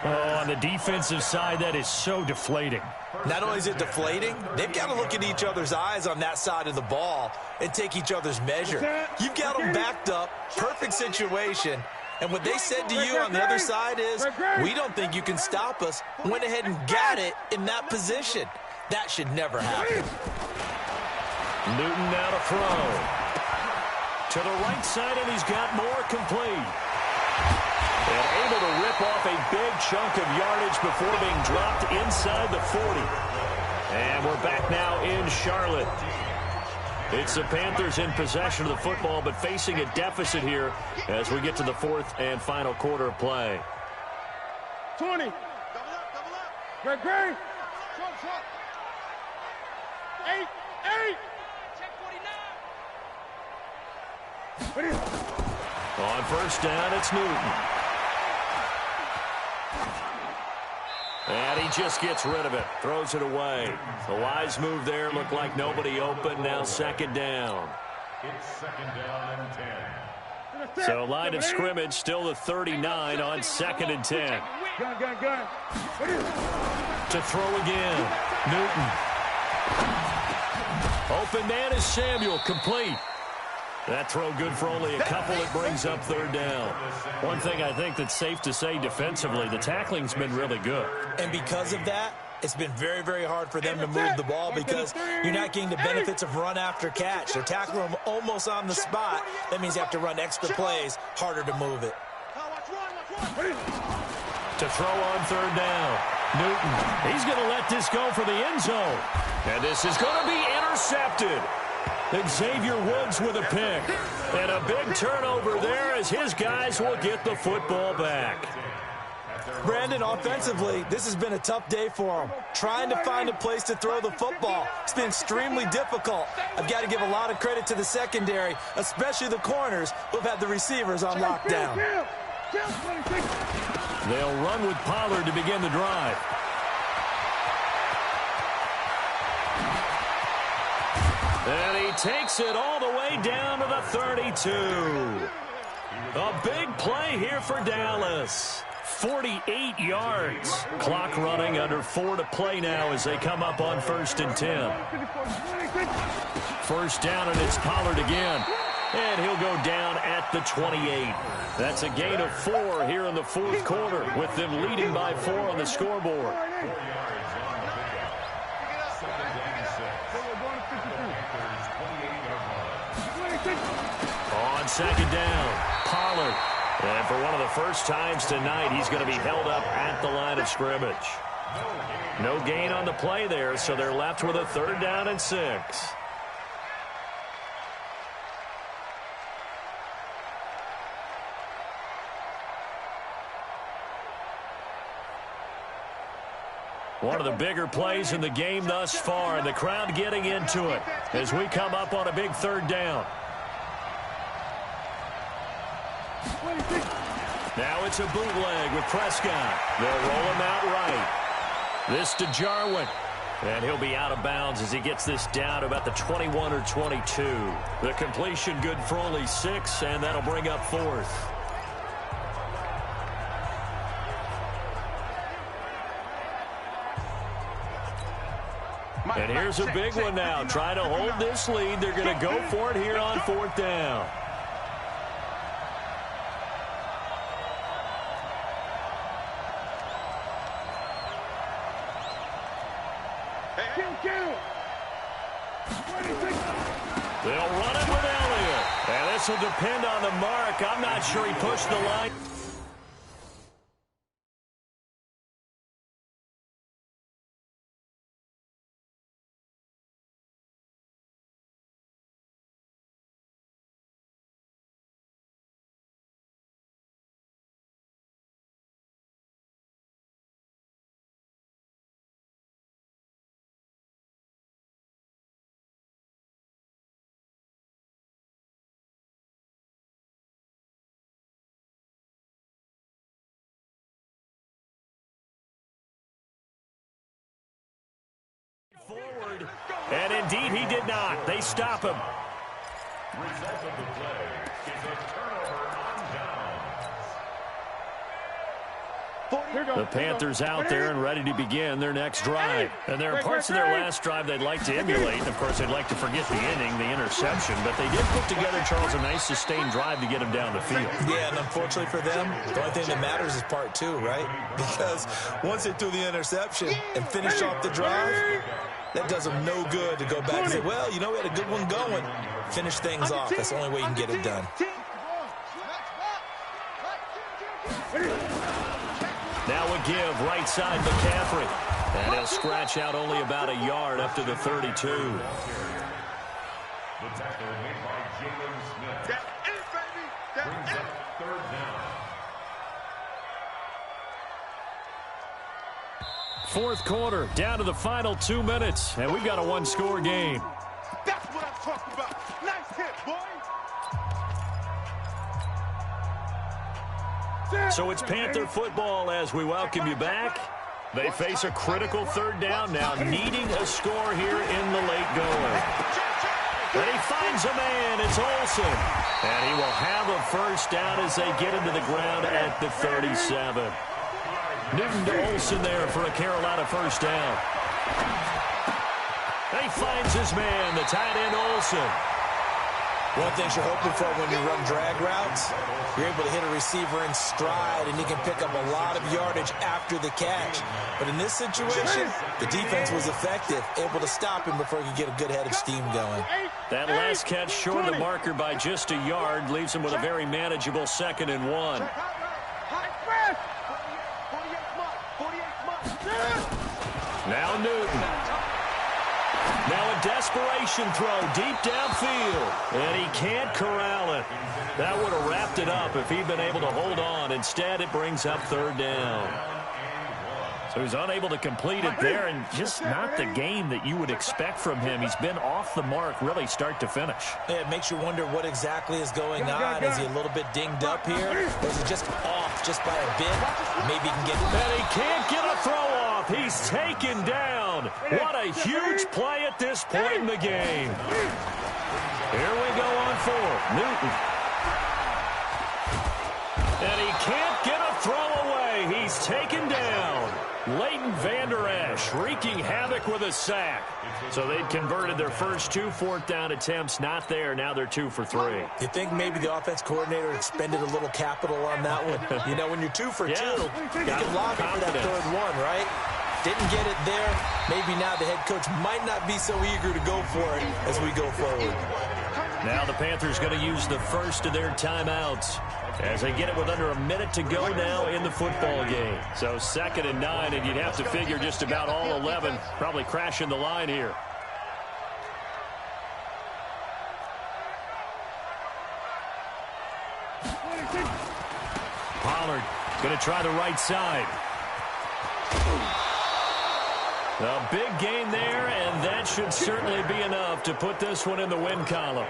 Oh, on the defensive side, that is so deflating. Not only is it deflating, they've got to look at each other's eyes on that side of the ball and take each other's measure. You've got them backed up, perfect situation, and what they said to you on the other side is, we don't think you can stop us. Went ahead and got it in that position. That should never happen. Newton now to throw. To the right side, and he's got more complete. And able to rip off a big chunk of yardage before being dropped inside the 40. And we're back now in Charlotte. It's the Panthers in possession of the football, but facing a deficit here as we get to the fourth and final quarter of play. 20. Double up. Great. Short. 8. Check 49. On first down, it's Newton. And he just gets rid of it, throws it away. The wise move there, looked like nobody open, now second down. It's second down and 10. So line of scrimmage, still the 39 on second and 10. Gun. To throw again, Newton. Open man is Samuel, complete. That throw good for only a couple. It brings up third down. One thing I think that's safe to say defensively, the tackling's been really good. And because of that, it's been very, very hard for them to move the ball because you're not getting the benefits of run after catch. They're tackling them almost on the spot. That means you have to run extra plays, harder to move it. To throw on third down, Newton. He's going to let this go for the end zone. And this is going to be intercepted. Xavier Woods with a pick. And a big turnover there as his guys will get the football back. Brandon, offensively, this has been a tough day for him. Trying to find a place to throw the football. It's been extremely difficult. I've got to give a lot of credit to the secondary, especially the corners who've had the receivers on lockdown. They'll run with Pollard to begin the drive. And he takes it all the way down to the 32. A big play here for Dallas. 48 yards. Clock running, under 4 to play now as they come up on first and 10. First down, and it's Pollard again. And he'll go down at the 28. That's a gain of 4 here in the fourth quarter, with them leading by 4 on the scoreboard. On second down, Pollard. And for one of the first times tonight, he's going to be held up at the line of scrimmage. No gain on the play there, so they're left with a third down and 6. One of the bigger plays in the game thus far, and the crowd getting into it as we come up on a big third down. Now it's a bootleg with Prescott. They'll roll him out right. This to Jarwin. And he'll be out of bounds as he gets this down to about the 21 or 22. The completion good for only 6, and that'll bring up fourth. And here's a big one now. Trying to hold this lead. They're going to go for it here on fourth down. They'll run it with Elliott. And this will depend on the mark. I'm not sure he pushed the line. Forward, and indeed he did not. They stop him. Result of the play is a turnover on downs. The Panthers out there and ready to begin their next drive. And there are parts of their last drive they'd like to emulate. Of course, they'd like to forget the inning, the interception. But they did put together, Charles, a nice sustained drive to get him down the field. Yeah, and unfortunately for them, the only thing that matters is part 2, right? Because once they threw the interception and finished off the drive, that does them no good to go back and say, well, you know, we had a good one going. Finish things off. That's the only way you can get it done. Now a give, right side McCaffrey. And he'll scratch out only about a yard up to the 32. The tackle made by Jalen Smith. That's it, baby. Brings up third down. Fourth quarter, down to the final 2 minutes, and we've got a one-score game. That's what I'm talking about. Nice hit, boy. So it's Panther football as we welcome you back. They face a critical third down now, needing a score here in the late going. And he finds a man. It's Olsen. And he will have a first down as they get into the ground at the 37. Newton to Olsen there for a Carolina first down. And he finds his man, the tight end Olsen. One of the things you're hoping for when you run drag routes, you're able to hit a receiver in stride, and he can pick up a lot of yardage after the catch. But in this situation, the defense was effective, able to stop him before he could get a good head of steam going. That last catch short of the marker by just a yard leaves him with a very manageable 2nd and 1. Now Newton. Now a desperation throw deep downfield. And he can't corral it. That would have wrapped it up if he'd been able to hold on. Instead, it brings up third down. So he's unable to complete it there, and just not the game that you would expect from him. He's been off the mark really start to finish. Yeah, it makes you wonder what exactly is going on. Is he a little bit dinged up here? Or is he just off just by a bit? Maybe he can get... And he can't get a throw off. He's taken down. What a huge play at this point in the game. Here we go on 4. Newton. And he can't get a throw away. He's taken down. Leighton Vander Esch wreaking havoc with a sack. So they'd converted their first 2 fourth-down attempts. Not there. Now they're 2 for 3. You think maybe the offense coordinator expended a little capital on that one? You know, when you're 2 for 2, you can lob it for that third one, right? Didn't get it there. Maybe now the head coach might not be so eager to go for it as we go forward. Now the Panthers going to use the first of their timeouts as they get it with under a minute to go now in the football game. So 2nd and 9, and you'd have to figure just about all 11 probably crashing the line here. Pollard going to try the right side. A big gain there, and that should certainly be enough to put this one in the win column.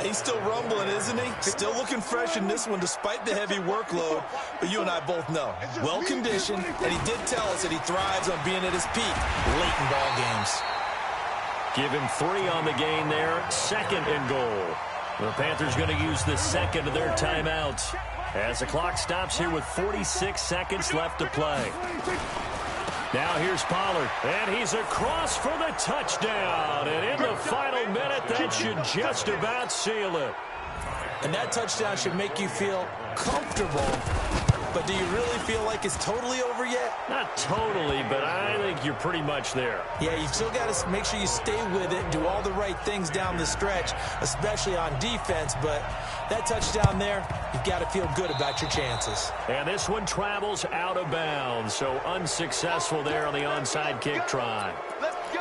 He's still rumbling, isn't he? Still looking fresh in this one despite the heavy workload. But you and I both know, well-conditioned, and he did tell us that he thrives on being at his peak late in ball games. Give him 3 on the gain there, 2nd and goal. The Panthers going to use the second of their timeouts as the clock stops here with 46 seconds left to play. Now here's Pollard, and he's across for the touchdown. And in the final minute, that should just about seal it. And that touchdown should make you feel comfortable. But do you really feel like it's totally over yet? Not totally, but I think you're pretty much there. Yeah, you still got to make sure you stay with it and do all the right things down the stretch, especially on defense. But that touchdown there, you've got to feel good about your chances. And this one travels out of bounds, so unsuccessful there on the onside kick try. Let's go.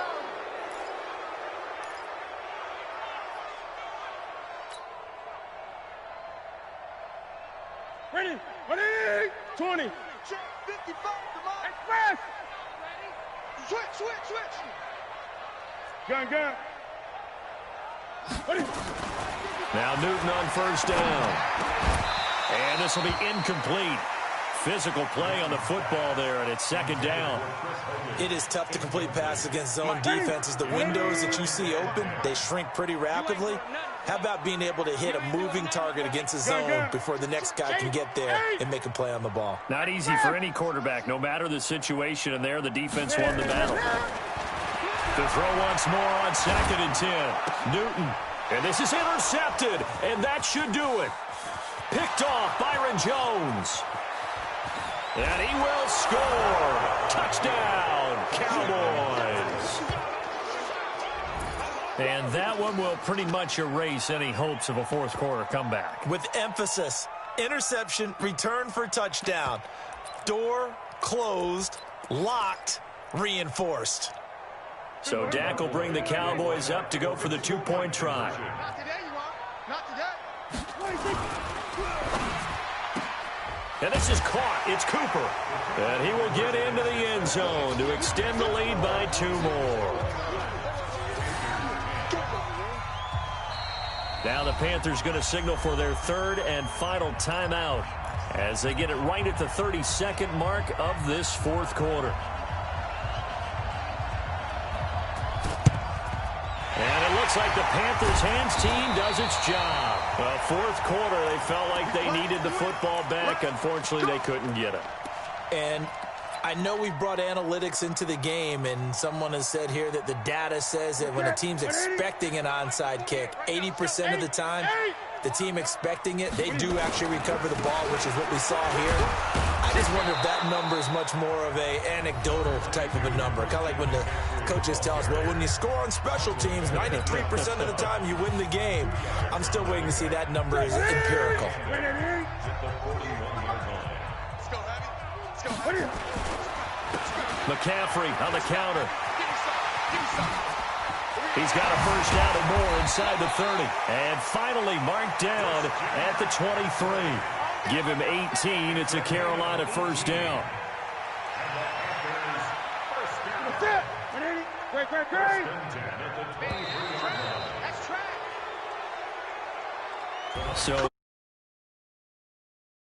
Ready, 20. 55, come on. Express. Switch. Gun. Ready. Now Newton on first down. And this will be incomplete. Physical play on the football there, and it's 2nd down. It is tough to complete passes against zone defenses. The windows that you see open, they shrink pretty rapidly. How about being able to hit a moving target against a zone before the next guy can get there and make a play on the ball? Not easy for any quarterback, no matter the situation, and there the defense won the battle. The throw once more on 2nd and 10. Newton, and this is intercepted, and that should do it. Picked off Byron Jones. And he will score. Touchdown, Cowboys. And that one will pretty much erase any hopes of a fourth quarter comeback. With emphasis, interception, return for touchdown. Door closed, locked, reinforced. So Dak will bring the Cowboys up to go for the two-point try. Not today, you won't. Not today. And this is caught. It's Cooper. And he will get into the end zone to extend the lead by 2 more. Now the Panthers going to signal for their third and final timeout as they get it right at the 32nd mark of this fourth quarter. And it looks like the Panthers hands team does its job. Well, fourth quarter, they felt like they needed the football back. Unfortunately, they couldn't get it. And I know we've brought analytics into the game, and someone has said here that the data says that when a team's expecting an onside kick, 80% of the time, the team expecting it, they do actually recover the ball, which is what we saw here. I just wonder if that number is much more of a anecdotal type of a number. Kind of like when the coaches tell us, well, when you score on special teams, 93% of the time you win the game. I'm still waiting to see that number is empirical. McCaffrey on the counter. He's got a first down and more inside the 30. And finally marked down at the 23. Give him 18. It's a Carolina first down. Great. So